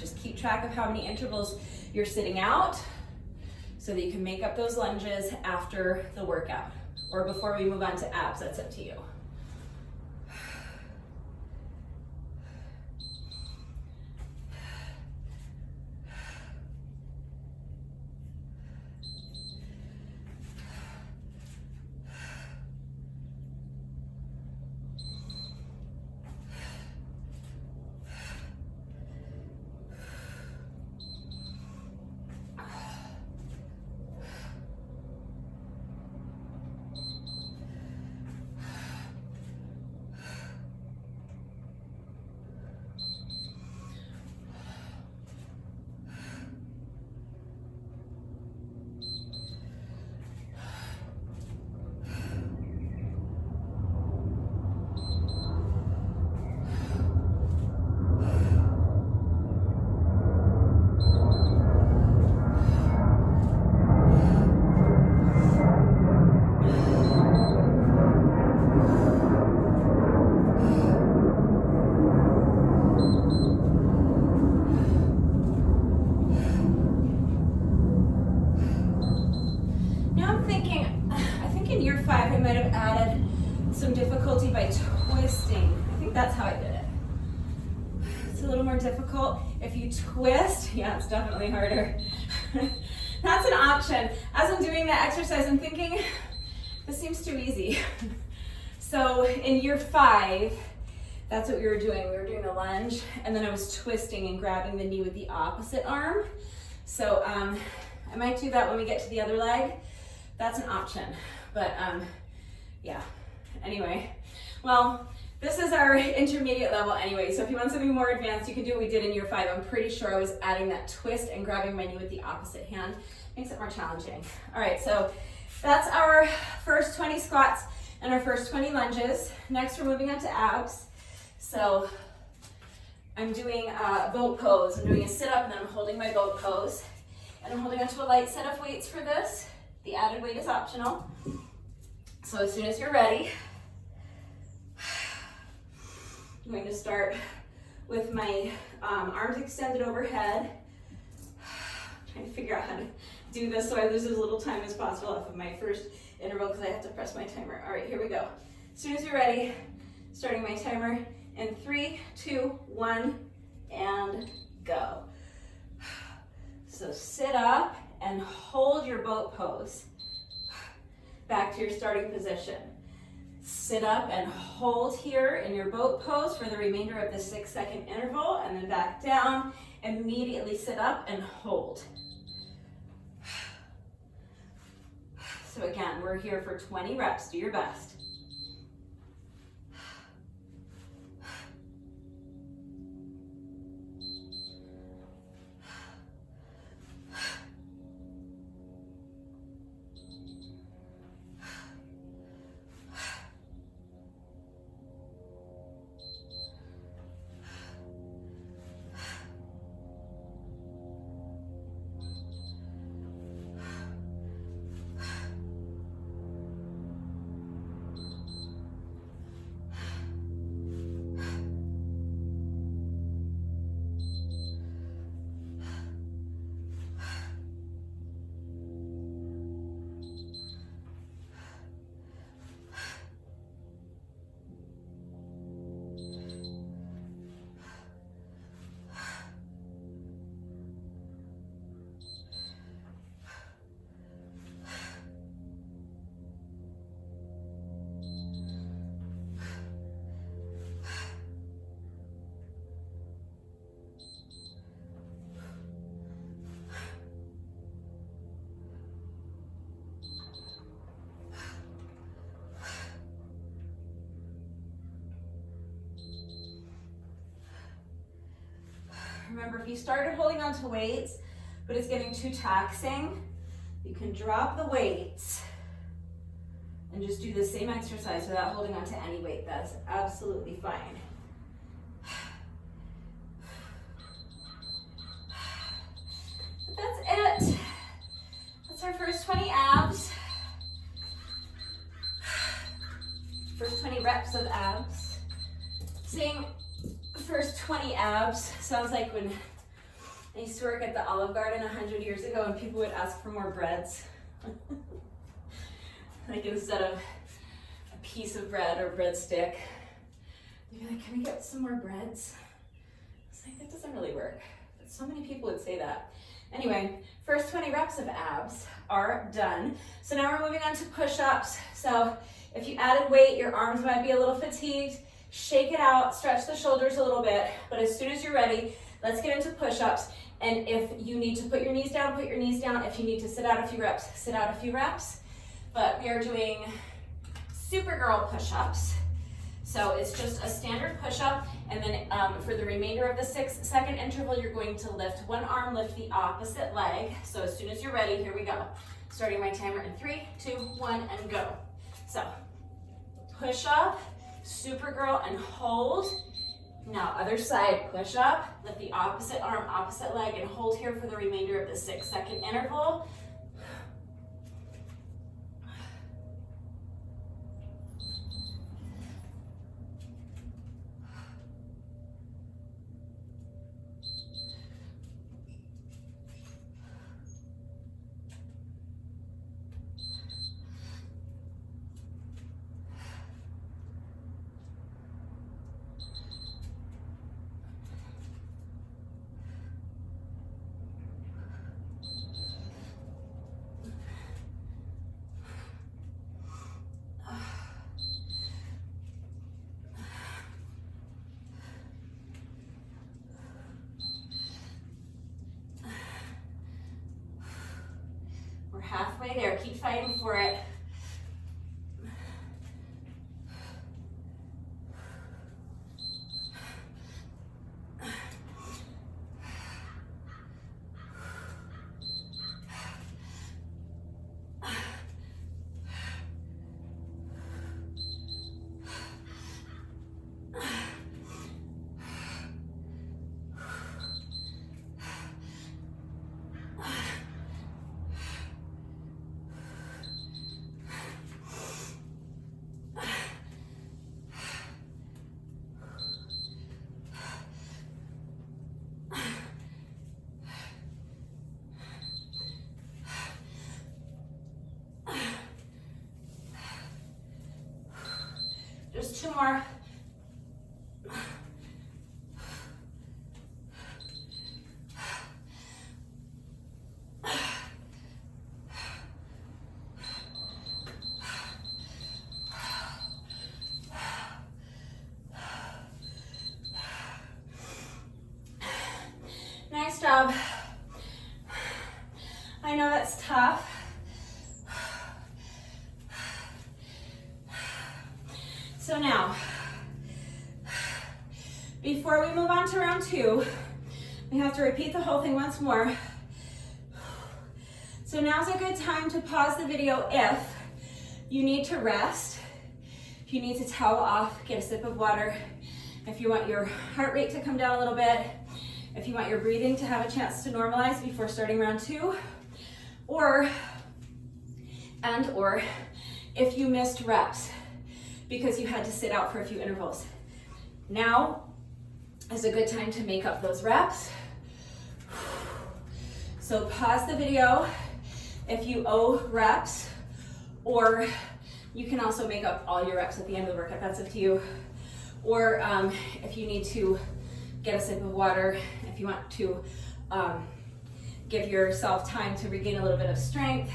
Just keep track of how many intervals you're sitting out so that you can make up those lunges after the workout or before we move on to abs. That's up to you. That's how I did it. It's a little more difficult. If you twist, yeah, it's definitely harder. That's an option. As I'm doing that exercise, I'm thinking, this seems too easy. So in year 5, that's what we were doing. We were doing the lunge, and then I was twisting and grabbing the knee with the opposite arm. So I might do that when we get to the other leg. That's an option, but yeah. Anyway, well, this is our intermediate level anyway, so if you want something more advanced, you can do what we did in year 5. I'm pretty sure I was adding that twist and grabbing my knee with the opposite hand. Makes it more challenging. All right, so that's our first 20 squats and our first 20 lunges. Next, we're moving on to abs. So I'm doing a boat pose. I'm doing a sit-up, and then I'm holding my boat pose. And I'm holding onto a light set of weights for this. The added weight is optional. So as soon as you're ready, I'm going to start with my arms extended overhead. I'm trying to figure out how to do this so I lose as little time as possible off of my first interval because I have to press my timer. All right, here we go. As soon as you're ready, starting my timer in 3, 2, 1, and go. So sit up and hold your boat pose. Back to your starting position. Sit up and hold here in your boat pose for the remainder of the 6-second interval, and then back down. Immediately sit up and hold. So again, we're here for 20 reps. Do your best. Remember, if you started holding on to weights, but it's getting too taxing, you can drop the weights and just do the same exercise without holding on to any weight. That's absolutely fine. But that's it. That's our first 20 abs. First 20 reps of abs. Saying first 20 abs sounds like when I used to work at the Olive Garden 100 years ago and people would ask for more breads. Like instead of a piece of bread or breadstick, they'd be like, can we get some more breads? It's like, that doesn't really work. But so many people would say that. Anyway, first 20 reps of abs are done. So now we're moving on to push-ups. So if you added weight, your arms might be a little fatigued. Shake it out, stretch the shoulders a little bit, but as soon as you're ready, let's get into push-ups. And if you need to put your knees down, put your knees down. If you need to sit out a few reps, sit out a few reps. But we are doing Supergirl push-ups. So it's just a standard push-up, and then for the remainder of the 6-second interval, you're going to lift one arm, lift the opposite leg. So as soon as you're ready, here we go. Starting my timer in 3, 2, 1, and go. So push up, Supergirl, and hold. Now other side, push up, lift the opposite arm, opposite leg, and hold here for the remainder of the 6-second interval. Stay there, keep fighting for it. Just 2 more. Nice job. I know that's tough. So now, before we move on to round 2, we have to repeat the whole thing once more. So now's a good time to pause the video if you need to rest, if you need to towel off, get a sip of water, if you want your heart rate to come down a little bit, if you want your breathing to have a chance to normalize before starting round 2, or if you missed reps because you had to sit out for a few intervals. Now is a good time to make up those reps. So pause the video if you owe reps, or you can also make up all your reps at the end of the workout, that's up to you. Or if you need to get a sip of water, if you want to give yourself time to regain a little bit of strength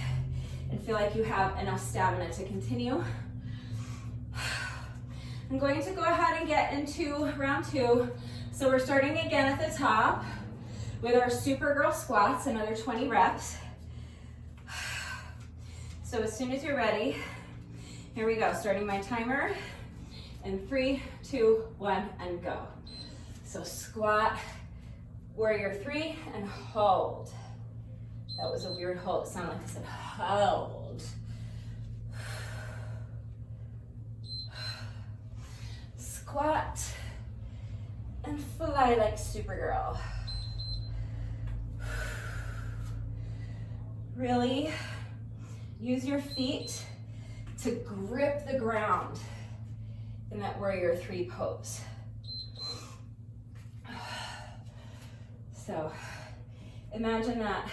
and feel like you have enough stamina to continue. I'm going to go ahead and get into round 2. So we're starting again at the top with our Supergirl squats, another 20 reps. So as soon as you're ready, here we go, starting my timer in 3, 2, 1, and go. So squat, warrior 3, and hold. That was a weird hold, it sounded like I said hold. Squat and fly like Supergirl. Really use your feet to grip the ground in that warrior 3 pose. So imagine that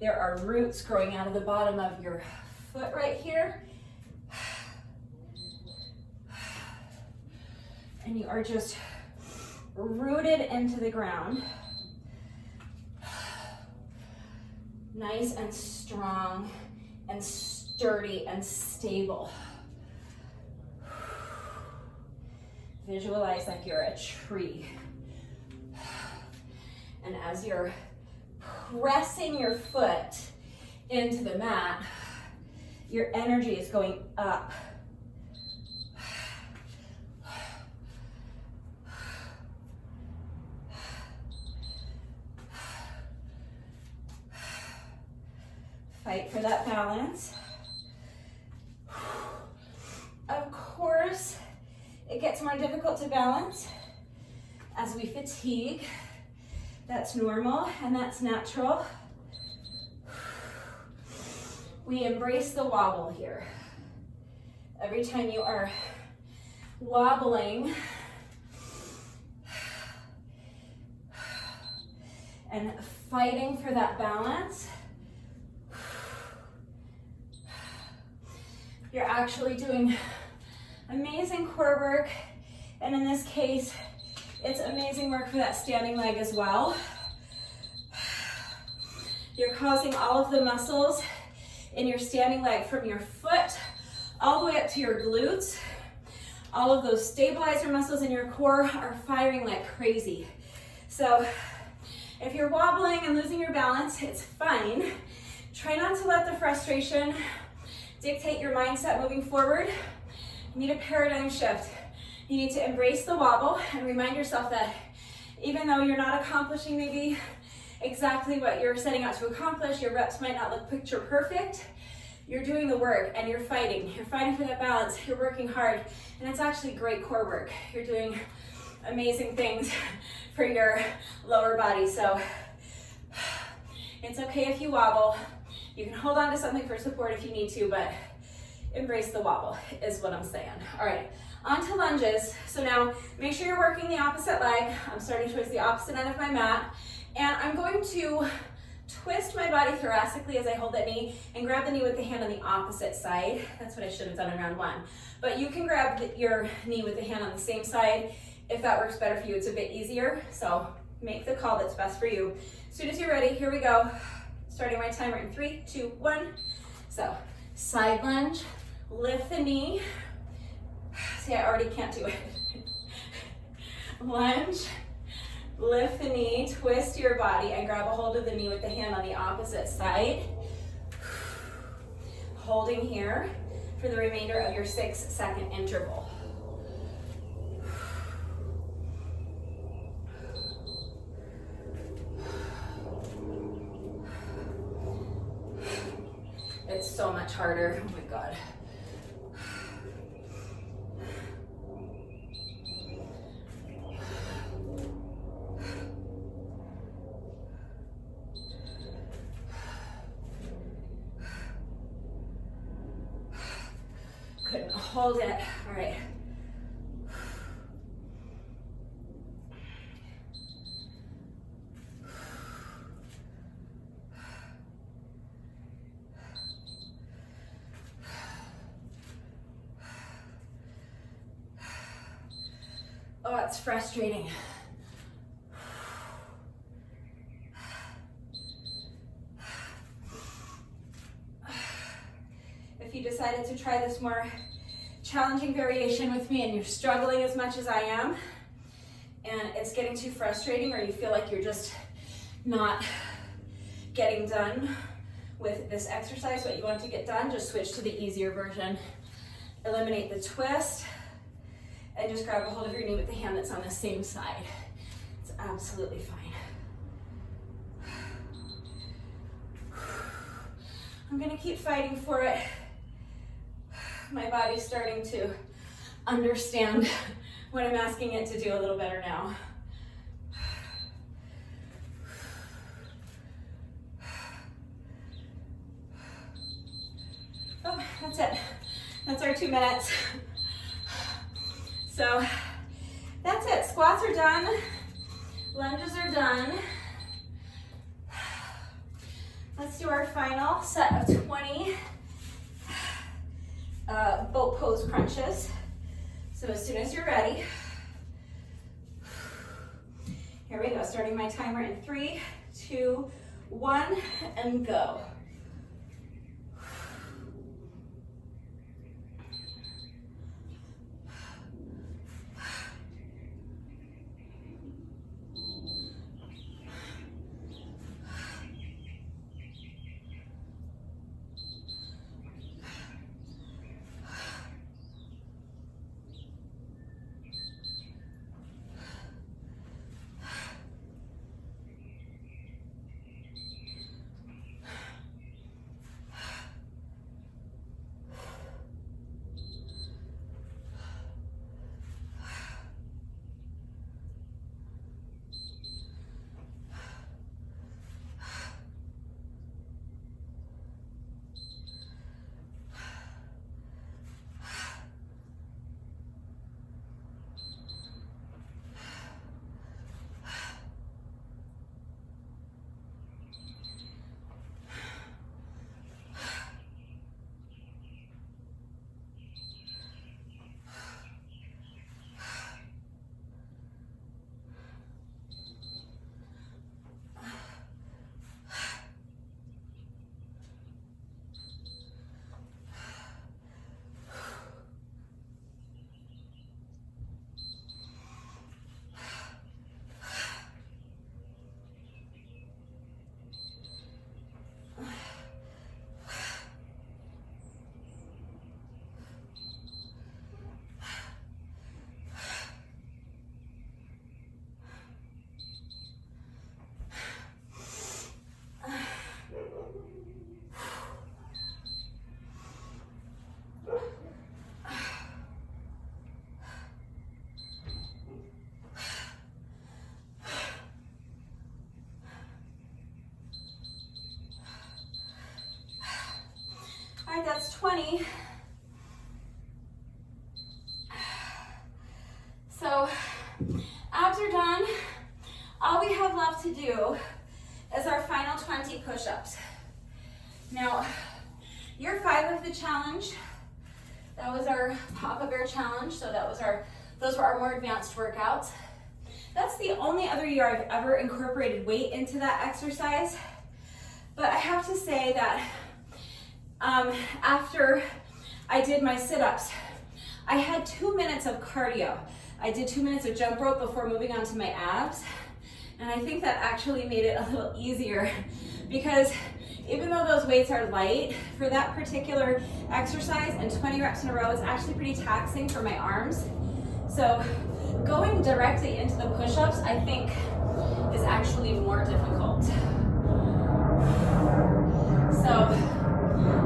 there are roots growing out of the bottom of your foot right here. And you are just rooted into the ground. Nice and strong and sturdy and stable. Visualize like you're a tree. And as you're pressing your foot into the mat, your energy is going up. Fight for that balance. Of course, it gets more difficult to balance as we fatigue. That's normal and that's natural. We embrace the wobble here. Every time you are wobbling and fighting for that balance, you're actually doing amazing core work, and in this case, it's amazing work for that standing leg as well. You're causing all of the muscles in your standing leg from your foot all the way up to your glutes. All of those stabilizer muscles in your core are firing like crazy. So if you're wobbling and losing your balance, it's fine. Try not to let the frustration dictate your mindset moving forward. You need a paradigm shift. You need to embrace the wobble and remind yourself that even though you're not accomplishing maybe exactly what you're setting out to accomplish, your reps might not look picture perfect, you're doing the work and you're fighting. You're fighting for that balance, you're working hard, and it's actually great core work. You're doing amazing things for your lower body, so it's okay if you wobble. You can hold on to something for support if you need to, but embrace the wobble is what I'm saying. All right, on to lunges. So now make sure you're working the opposite leg. I'm starting towards the opposite end of my mat, and I'm going to twist my body thoracically as I hold that knee and grab the knee with the hand on the opposite side. That's what I should have done in round one. But you can grab your knee with the hand on the same side if that works better for you. It's a bit easier, so make the call that's best for you. As soon as you're ready, here we go. Starting my timer in 3, 2, 1. So side lunge, lift the knee. See, I already can't do it. Lunge, lift the knee, twist your body, and grab a hold of the knee with the hand on the opposite side. Holding here for the remainder of your 6-second interval. It's so much harder. Oh my God. Couldn't hold it. All right. Oh, it's frustrating. If you decided to try this more challenging variation with me and you're struggling as much as I am, and it's getting too frustrating, or you feel like you're just not getting done with this exercise, what you want to get done, just switch to the easier version. Eliminate the twist and just grab a hold of your knee with the hand that's on the same side. It's absolutely fine. I'm gonna keep fighting for it. My body's starting to understand what I'm asking it to do a little better now. Oh, that's it. That's our 2 minutes. So that's it. Squats are done. Lunges are done. Let's do our final set of 20 boat pose crunches. So as soon as you're ready, here we go. Starting my timer in 3, 2, 1, and go. abs are done. All we have left to do is our final 20 push-ups. Now, year 5 of the challenge, that was our Papa Bear challenge, so those were our more advanced workouts. That's the only other year I've ever incorporated weight into that exercise. But I have to say that after I did my sit-ups, I had 2 minutes of cardio. I did 2 minutes of jump rope before moving on to my abs. And I think that actually made it a little easier because even though those weights are light for that particular exercise and 20 reps in a row is actually pretty taxing for my arms. So going directly into the push-ups, I think, is actually more difficult. So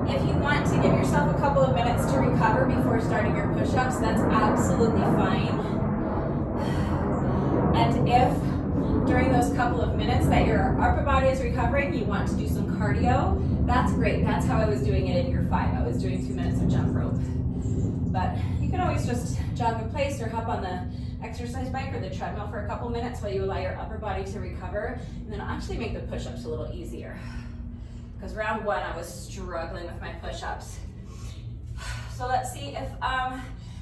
if you want to give yourself a couple of minutes to recover before starting your push-ups, that's absolutely fine. And if during those couple of minutes that your upper body is recovering, you want to do some cardio, that's great. That's how I was doing it in year 5. I was doing 2 minutes of jump rope. But you can always just jog in place or hop on the exercise bike or the treadmill for a couple minutes while you allow your upper body to recover, and then I'll actually make the push-ups a little easier. Because round 1, I was struggling with my push-ups. So let's see if I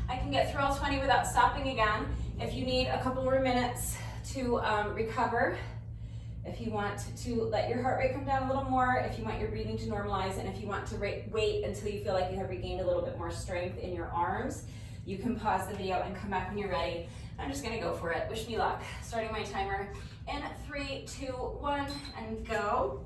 can get through all 20 without stopping again. If you need a couple more minutes to recover, if you want to let your heart rate come down a little more, if you want your breathing to normalize, and if you want to wait until you feel like you have regained a little bit more strength in your arms, you can pause the video and come back when you're ready. I'm just gonna go for it. Wish me luck. Starting my timer in 3, 2, 1, and go.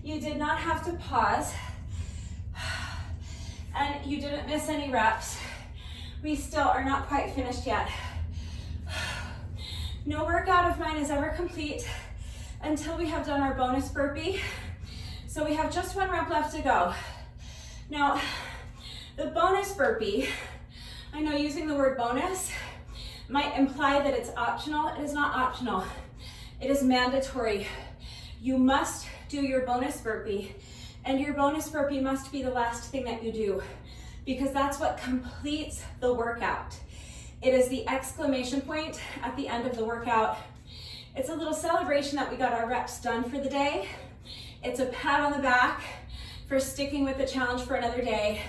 You did not have to pause, and you didn't miss any reps. We still are not quite finished yet. No workout of mine is ever complete until we have done our bonus burpee. So we have just 1 rep left to go. Now, the bonus burpee, I know using the word bonus might imply that it's optional. It is not optional. It is mandatory. You must do your bonus burpee, and your bonus burpee must be the last thing that you do, because that's what completes the workout. It is the exclamation point at the end of the workout. It's a little celebration that we got our reps done for the day. It's a pat on the back for sticking with the challenge for another day.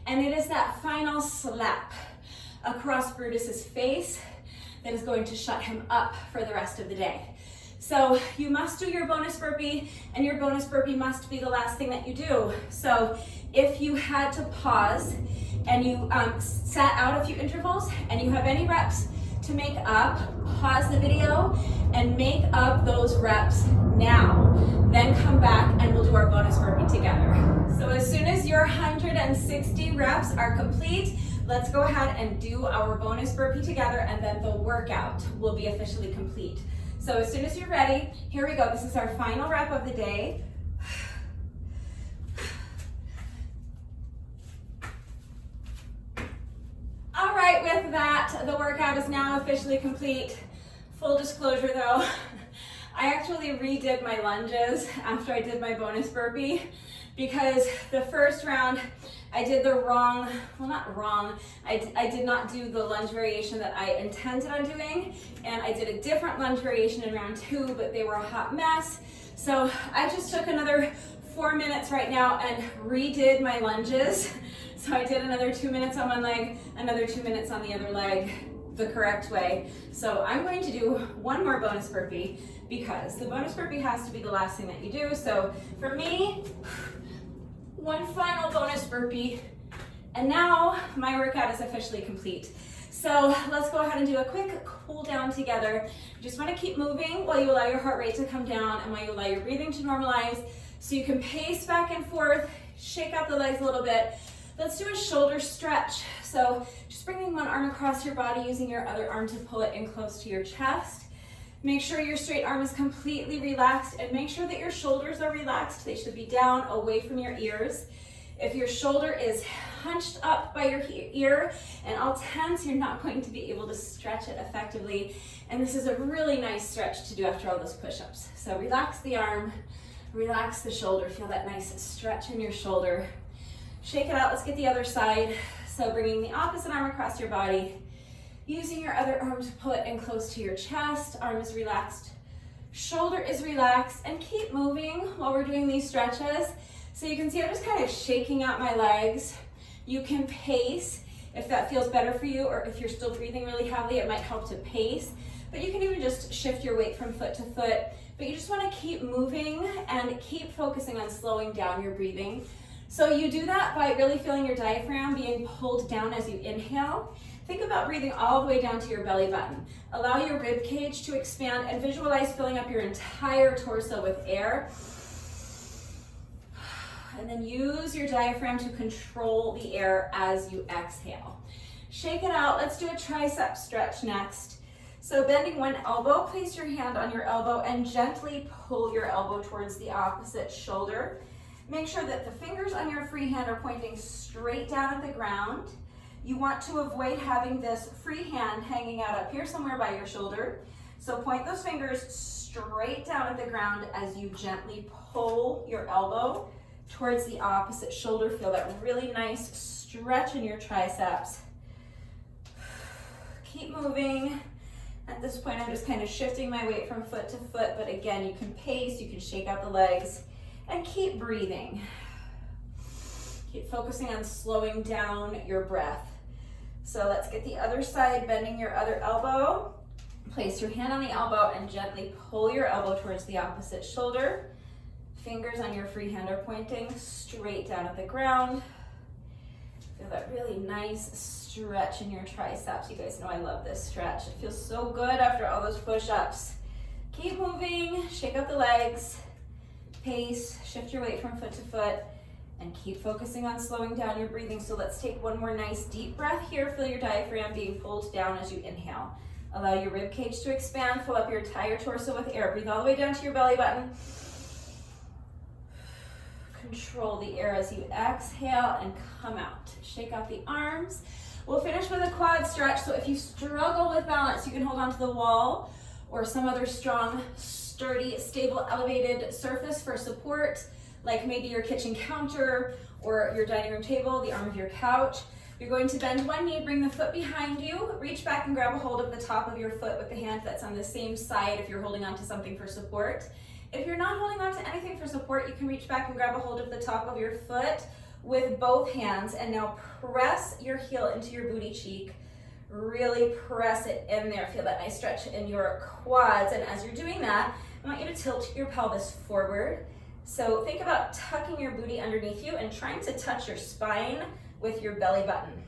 And it is that final slap across Brutus's face that is going to shut him up for the rest of the day. So you must do your bonus burpee, and your bonus burpee must be the last thing that you do. So if you had to pause and you sat out a few intervals and you have any reps to make up, pause the video and make up those reps now. Then come back and we'll do our bonus burpee together. So as soon as your 160 reps are complete, let's go ahead and do our bonus burpee together, and then the workout will be officially complete. So as soon as you're ready, here we go. This is our final rep of the day. All right, with that, the workout is now officially complete. Full disclosure though, I actually redid my lunges after I did my bonus burpee, because the first round I did the wrong, well not wrong, I did not do the lunge variation that I intended on doing, and I did a different lunge variation in round 2, but they were a hot mess. So I just took another 4 minutes right now and redid my lunges. So I did another 2 minutes on one leg, another 2 minutes on the other leg, the correct way. So I'm going to do one more bonus burpee, because the bonus burpee has to be the last thing that you do. So for me, one final bonus burpee, and now my workout is officially complete. So let's go ahead and do a quick cool down together. You just want to keep moving while you allow your heart rate to come down and while you allow your breathing to normalize, so you can pace back and forth, shake out the legs a little bit. Let's do a shoulder stretch. So just bringing one arm across your body, using your other arm to pull it in close to your chest. Make sure your straight arm is completely relaxed, and make sure that your shoulders are relaxed. They should be down away from your ears. If your shoulder is hunched up by your ear and all tense, you're not going to be able to stretch it effectively. And this is a really nice stretch to do after all those push-ups. So relax the arm, relax the shoulder, feel that nice stretch in your shoulder. Shake it out, let's get the other side. So bringing the opposite arm across your body, using your other arm to pull it in close to your chest, arm is relaxed, shoulder is relaxed, and keep moving while we're doing these stretches. So you can see I'm just kind of shaking out my legs. You can pace if that feels better for you, or if you're still breathing really heavily, it might help to pace. But you can even just shift your weight from foot to foot. But you just want to keep moving and keep focusing on slowing down your breathing. So you do that by really feeling your diaphragm being pulled down as you inhale. Think about breathing all the way down to your belly button. Allow your rib cage to expand and visualize filling up your entire torso with air. And then use your diaphragm to control the air as you exhale. Shake it out. Let's do a tricep stretch next. So bending one elbow, place your hand on your elbow and gently pull your elbow towards the opposite shoulder. Make sure that the fingers on your free hand are pointing straight down at the ground. You want to avoid having this free hand hanging out up here somewhere by your shoulder. So point those fingers straight down at the ground as you gently pull your elbow towards the opposite shoulder. Feel that really nice stretch in your triceps. Keep moving. At this point, I'm just kind of shifting my weight from foot to foot, but again, you can pace, you can shake out the legs, and keep breathing. Keep focusing on slowing down your breath. So let's get the other side, bending your other elbow. Place your hand on the elbow and gently pull your elbow towards the opposite shoulder. Fingers on your free hand are pointing straight down at the ground. Feel that really nice stretch in your triceps. You guys know I love this stretch. It feels so good after all those push-ups. Keep moving, shake out the legs, pace, shift your weight from foot to foot, and keep focusing on slowing down your breathing. So let's take one more nice deep breath here. Feel your diaphragm being pulled down as you inhale. Allow your rib cage to expand, fill up your entire torso with air. Breathe all the way down to your belly button. Control the air as you exhale and come out. Shake out the arms. We'll finish with a quad stretch. So if you struggle with balance, you can hold onto the wall or some other strong, sturdy, stable, elevated surface for support, like maybe your kitchen counter or your dining room table, the arm of your couch. You're going to bend one knee, bring the foot behind you, reach back and grab a hold of the top of your foot with the hand that's on the same side if you're holding onto something for support. If you're not holding on to anything for support, you can reach back and grab a hold of the top of your foot with both hands, and now press your heel into your booty cheek. Really press it in there. Feel that nice stretch in your quads. And as you're doing that, I want you to tilt your pelvis forward. So think about tucking your booty underneath you and trying to touch your spine with your belly button.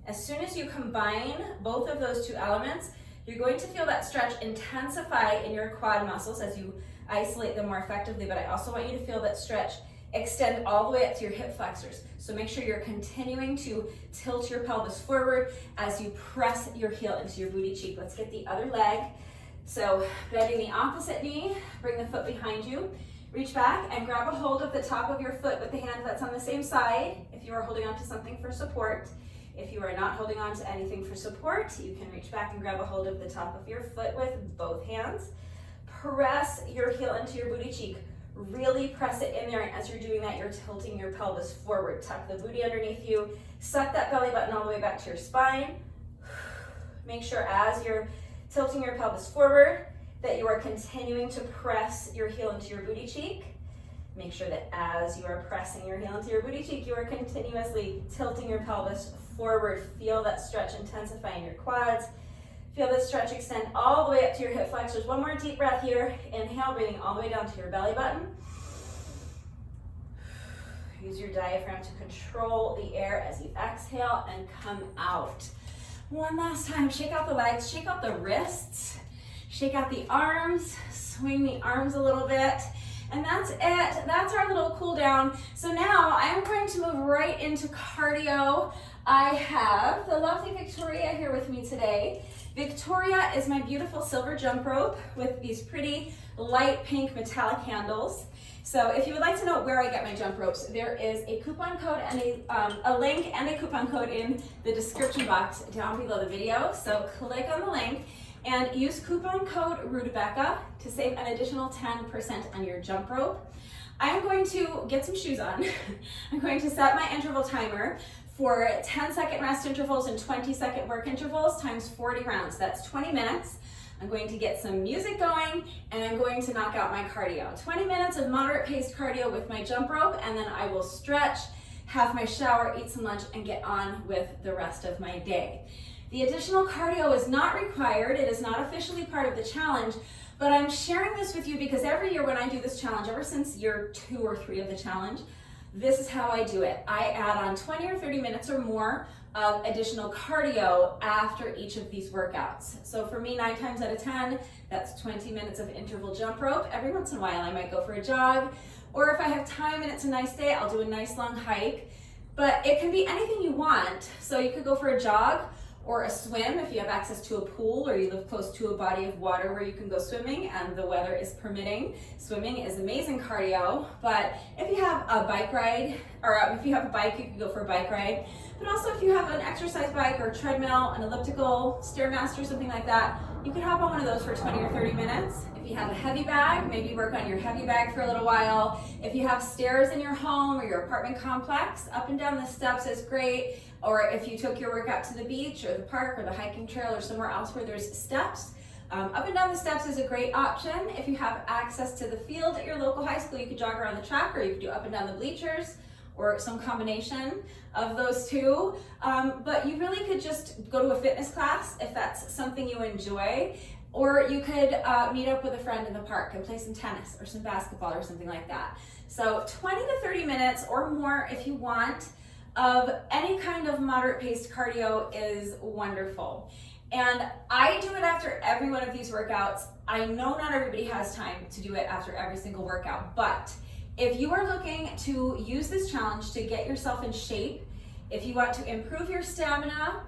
As soon as you combine both of those two elements, you're going to feel that stretch intensify in your quad muscles as you isolate them more effectively, but I also want you to feel that stretch extend all the way up to your hip flexors. So make sure you're continuing to tilt your pelvis forward as you press your heel into your booty cheek. Let's get the other leg. So bending the opposite knee, bring the foot behind you, reach back and grab a hold of the top of your foot with the hand that's on the same side if you are holding on to something for support. If you are not holding on to anything for support, you can reach back and grab a hold of the top of your foot with both hands. Press your heel into your booty cheek. Really press it in there, and as you're doing that, you're tilting your pelvis forward. Tuck the booty underneath you. Suck that belly button all the way back to your spine. Make sure as you're tilting your pelvis forward that you are continuing to press your heel into your booty cheek. Make sure that as you are pressing your heel into your booty cheek, you are continuously tilting your pelvis forward. Feel that stretch intensify in your quads. Feel the stretch extend all the way up to your hip flexors. One more deep breath here. Inhale, breathing all the way down to your belly button. Use your diaphragm to control the air as you exhale and come out. One last time, shake out the legs, shake out the wrists, shake out the arms, swing the arms a little bit. And that's it. That's our little cool down. So now I'm going to move right into cardio. I have the lovely Victoria here with me today. Victoria is my beautiful silver jump rope with these pretty light pink metallic handles. So if you would like to know where I get my jump ropes, there is a coupon code and a link and a coupon code in the description box down below the video. So click on the link and use coupon code Rebecca to save an additional 10% on your jump rope. I'm going to get some shoes on. I'm going to set my interval timer for 10-second rest intervals and 20-second work intervals times 40 rounds. That's 20 minutes. I'm going to get some music going and I'm going to knock out my cardio. 20 minutes of moderate paced cardio with my jump rope, and then I will stretch, have my shower, eat some lunch, and get on with the rest of my day. The additional cardio is not required. It is not officially part of the challenge, but I'm sharing this with you because every year when I do this challenge, ever since year 2 or 3 of the challenge, this is how I do it. I add on 20 or 30 minutes or more of additional cardio after each of these workouts. So for me, 9 times out of 10, that's 20 minutes of interval jump rope. Every once in a while, I might go for a jog, or if I have time and it's a nice day, I'll do a nice long hike. But it can be anything you want. So you could go for a jog or a swim if you have access to a pool or you live close to a body of water where you can go swimming and the weather is permitting. Swimming is amazing cardio, but if you have a bike ride, or if you have a bike, you can go for a bike ride. But also if you have an exercise bike or a treadmill, an elliptical, Stairmaster, something like that, you can hop on one of those for 20 or 30 minutes. If you have a heavy bag, maybe work on your heavy bag for a little while. If you have stairs in your home or your apartment complex, up and down the steps is great. Or if you took your workout to the beach or the park or the hiking trail or somewhere else where there's steps, up and down the steps is a great option. If you have access to the field at your local high school, you could jog around the track, or you could do up and down the bleachers, or some combination of those two. But you really could just go to a fitness class if that's something you enjoy, or you could meet up with a friend in the park and play some tennis or some basketball or something like that. So 20 to 30 minutes or more if you want of any kind of moderate paced cardio is wonderful. And I do it after every one of these workouts. I know not everybody has time to do it after every single workout, but if you are looking to use this challenge to get yourself in shape, if you want to improve your stamina,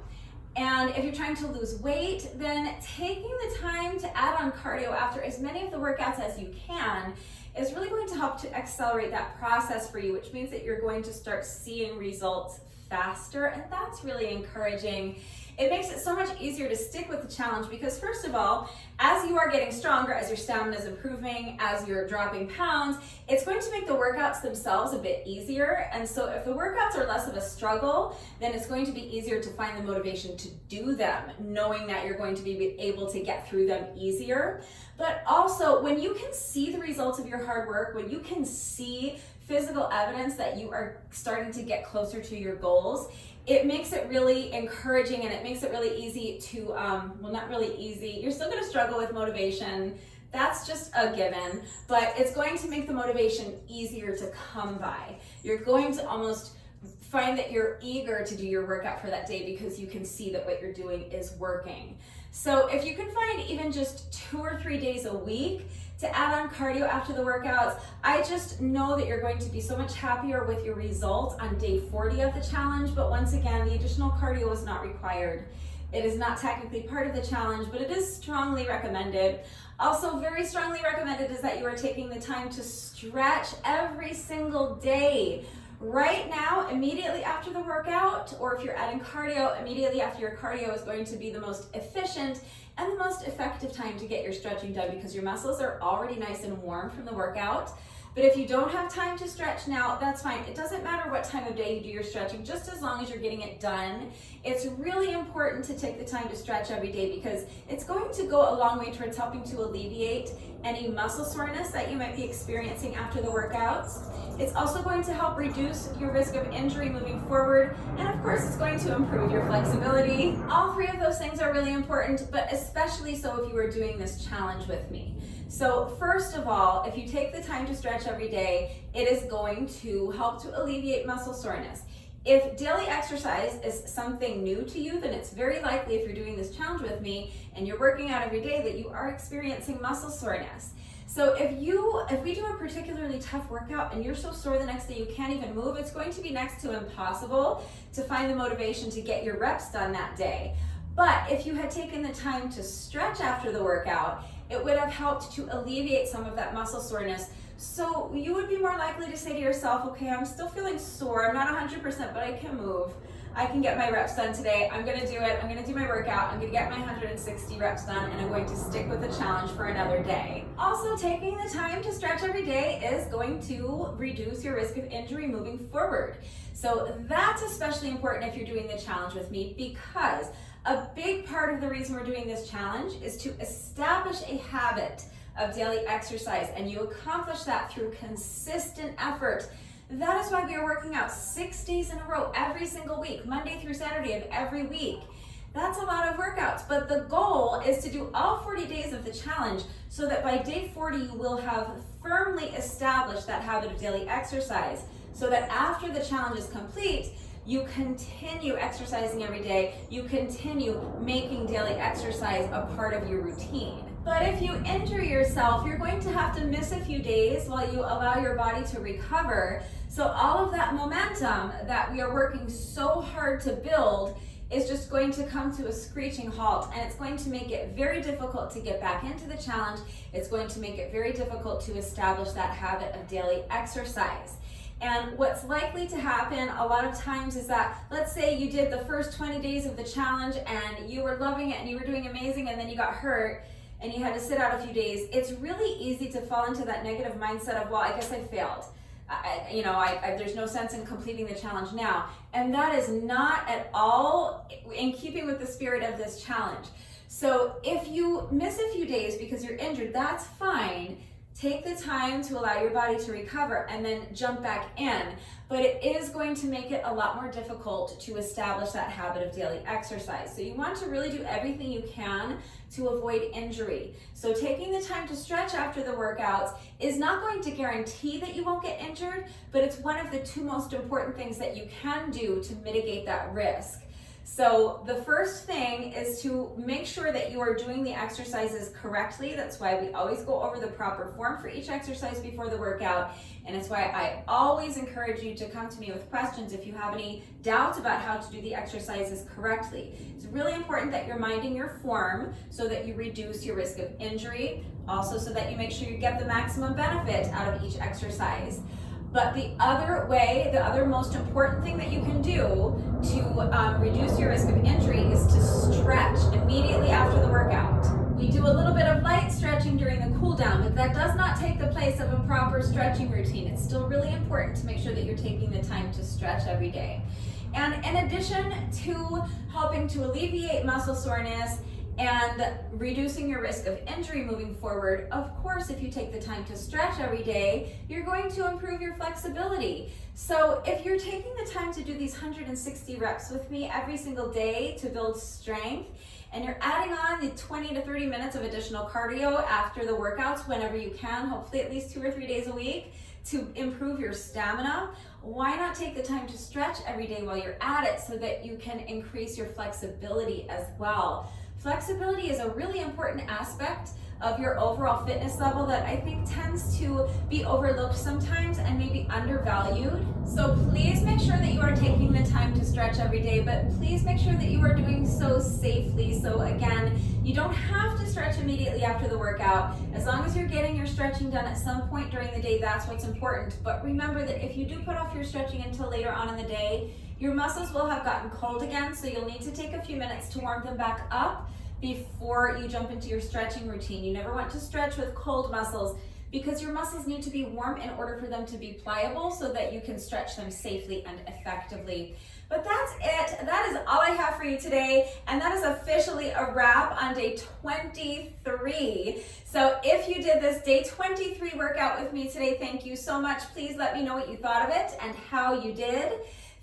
and if you're trying to lose weight, then taking the time to add on cardio after as many of the workouts as you can is really going to help to accelerate that process for you, which means that you're going to start seeing results faster, and that's really encouraging. It makes it so much easier to stick with the challenge because, first of all, as you are getting stronger, as your stamina is improving, as you're dropping pounds, it's going to make the workouts themselves a bit easier. And so if the workouts are less of a struggle, then it's going to be easier to find the motivation to do them, knowing that you're going to be able to get through them easier. But also, when you can see the results of your hard work, when you can see physical evidence that you are starting to get closer to your goals, it makes it really encouraging and it makes it really easy to, well, not really easy, you're still gonna struggle with motivation. That's just a given, but it's going to make the motivation easier to come by. You're going to almost find that you're eager to do your workout for that day because you can see that what you're doing is working. So if you can find even just 2 or 3 days a week to add on cardio after the workouts, I just know that you're going to be so much happier with your results on day 40 of the challenge. But once again, the additional cardio is not required. It is not technically part of the challenge, but it is strongly recommended. Also very strongly recommended is that you are taking the time to stretch every single day. Right now, immediately after the workout, or if you're adding cardio, immediately after your cardio is going to be the most efficient and the most effective time to get your stretching done because your muscles are already nice and warm from the workout. But if you don't have time to stretch now, that's fine. It doesn't matter what time of day you do your stretching, just as long as you're getting it done. It's really important to take the time to stretch every day because it's going to go a long way towards helping to alleviate any muscle soreness that you might be experiencing after the workouts. It's also going to help reduce your risk of injury moving forward. And of course, it's going to improve your flexibility. All 3 of those things are really important, but especially so if you are doing this challenge with me. So first of all, if you take the time to stretch every day, it is going to help to alleviate muscle soreness. If daily exercise is something new to you, then it's very likely if you're doing this challenge with me and you're working out every day that you are experiencing muscle soreness. So if we do a particularly tough workout and you're so sore the next day you can't even move, it's going to be next to impossible to find the motivation to get your reps done that day. But if you had taken the time to stretch after the workout, it would have helped to alleviate some of that muscle soreness. So you would be more likely to say to yourself, okay, I'm still feeling sore, I'm not 100%, but I can move. I can get my reps done today. I'm gonna do it. I'm gonna do my workout. I'm gonna get my 160 reps done, and I'm going to stick with the challenge for another day. Also, taking the time to stretch every day is going to reduce your risk of injury moving forward. So that's especially important if you're doing the challenge with me, because a big part of the reason we're doing this challenge is to establish a habit of daily exercise, and you accomplish that through consistent effort. That is why we are working out 6 days in a row every single week, Monday through Saturday of every week. That's a lot of workouts, but the goal is to do all 40 days of the challenge so that by day 40 you will have firmly established that habit of daily exercise, so that after the challenge is complete, you continue exercising every day, you continue making daily exercise a part of your routine. But if you injure yourself, you're going to have to miss a few days while you allow your body to recover. So all of that momentum that we are working so hard to build is just going to come to a screeching halt, and it's going to make it very difficult to get back into the challenge. It's going to make it very difficult to establish that habit of daily exercise. And what's likely to happen a lot of times is that, let's say you did the first 20 days of the challenge and you were loving it and you were doing amazing, and then you got hurt and you had to sit out a few days. It's really easy to fall into that negative mindset of, well, I guess I failed. There's no sense in completing the challenge now. And that is not at all in keeping with the spirit of this challenge. So if you miss a few days because you're injured, that's fine. Take the time to allow your body to recover and then jump back in. But it is going to make it a lot more difficult to establish that habit of daily exercise. So you want to really do everything you can to avoid injury. So taking the time to stretch after the workouts is not going to guarantee that you won't get injured, but it's one of the 2 most important things that you can do to mitigate that risk. So the first thing is to make sure that you are doing the exercises correctly. That's why we always go over the proper form for each exercise before the workout. And it's why I always encourage you to come to me with questions if you have any doubts about how to do the exercises correctly. It's really important that you're minding your form so that you reduce your risk of injury, also so that you make sure you get the maximum benefit out of each exercise. But the other most important thing that you can do to reduce your risk of injury is to stretch immediately after the workout. We do a little bit of light stretching during the cool down, but that does not take the place of a proper stretching routine. It's still really important to make sure that you're taking the time to stretch every day. And in addition to helping to alleviate muscle soreness and reducing your risk of injury moving forward. Of course, if you take the time to stretch every day, you're going to improve your flexibility. So if you're taking the time to do these 160 reps with me every single day to build strength, and you're adding on the 20 to 30 minutes of additional cardio after the workouts whenever you can, hopefully at least 2 or 3 days a week, to improve your stamina, why not take the time to stretch every day while you're at it so that you can increase your flexibility as well? Flexibility is a really important aspect of your overall fitness level that I think tends to be overlooked sometimes and maybe undervalued. So please make sure that you are taking the time to stretch every day, but please make sure that you are doing so safely. So again, you don't have to stretch immediately after the workout. As long as you're getting your stretching done at some point during the day, that's what's important. But remember that if you do put off your stretching until later on in the day, your muscles will have gotten cold again, so you'll need to take a few minutes to warm them back up before you jump into your stretching routine. You never want to stretch with cold muscles because your muscles need to be warm in order for them to be pliable so that you can stretch them safely and effectively. But that's it. That is all I have for you today, and that is officially a wrap on day 23. So if you did this day 23 workout with me today, thank you so much. Please let me know what you thought of it and how you did.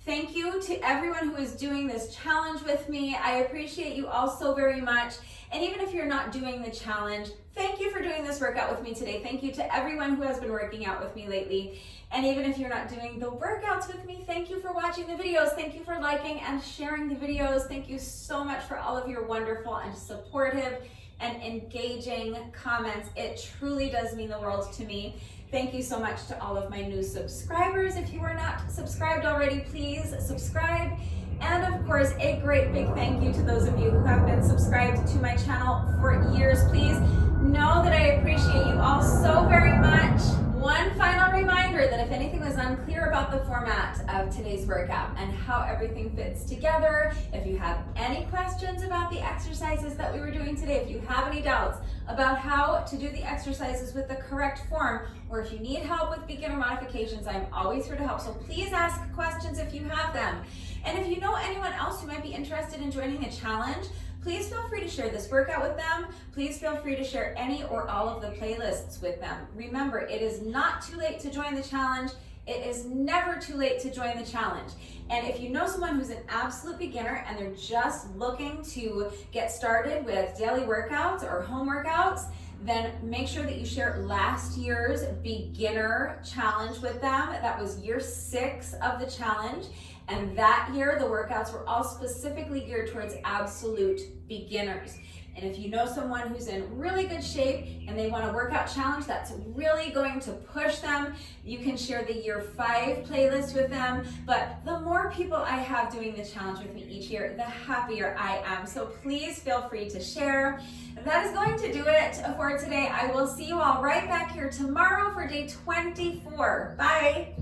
Thank you to everyone who is doing this challenge with me. I appreciate you all so very much. And even if you're not doing the challenge, thank you for doing this workout with me today. Thank you to everyone who has been working out with me lately. And even if you're not doing the workouts with me, thank you for watching the videos. Thank you for liking and sharing the videos. Thank you so much for all of your wonderful and supportive and engaging comments. It truly does mean the world to me. Thank you so much to all of my new subscribers. If you are not subscribed already, please subscribe. And of course, a great big thank you to those of you who have been subscribed to my channel for years. Please know that I appreciate you all so very much. One final reminder that if anything was unclear about the format of today's workout and how everything fits together, if you have any questions about the exercises that we were doing today, if you have any doubts about how to do the exercises with the correct form, or if you need help with beginner modifications, I'm always here to help. So please ask questions if you have them. And if you know anyone else who might be interested in joining the challenge, please feel free to share this workout with them. Please feel free to share any or all of the playlists with them. Remember, it is not too late to join the challenge. It is never too late to join the challenge. And if you know someone who's an absolute beginner and they're just looking to get started with daily workouts or home workouts, then make sure that you share last year's beginner challenge with them. That was year 6 of the challenge. And that year, the workouts were all specifically geared towards absolute beginners. And if you know someone who's in really good shape and they want a workout challenge that's really going to push them, you can share the year 5 playlist with them. But the more people I have doing the challenge with me each year, the happier I am. So please feel free to share. That is going to do it for today. I will see you all right back here tomorrow for day 24. Bye.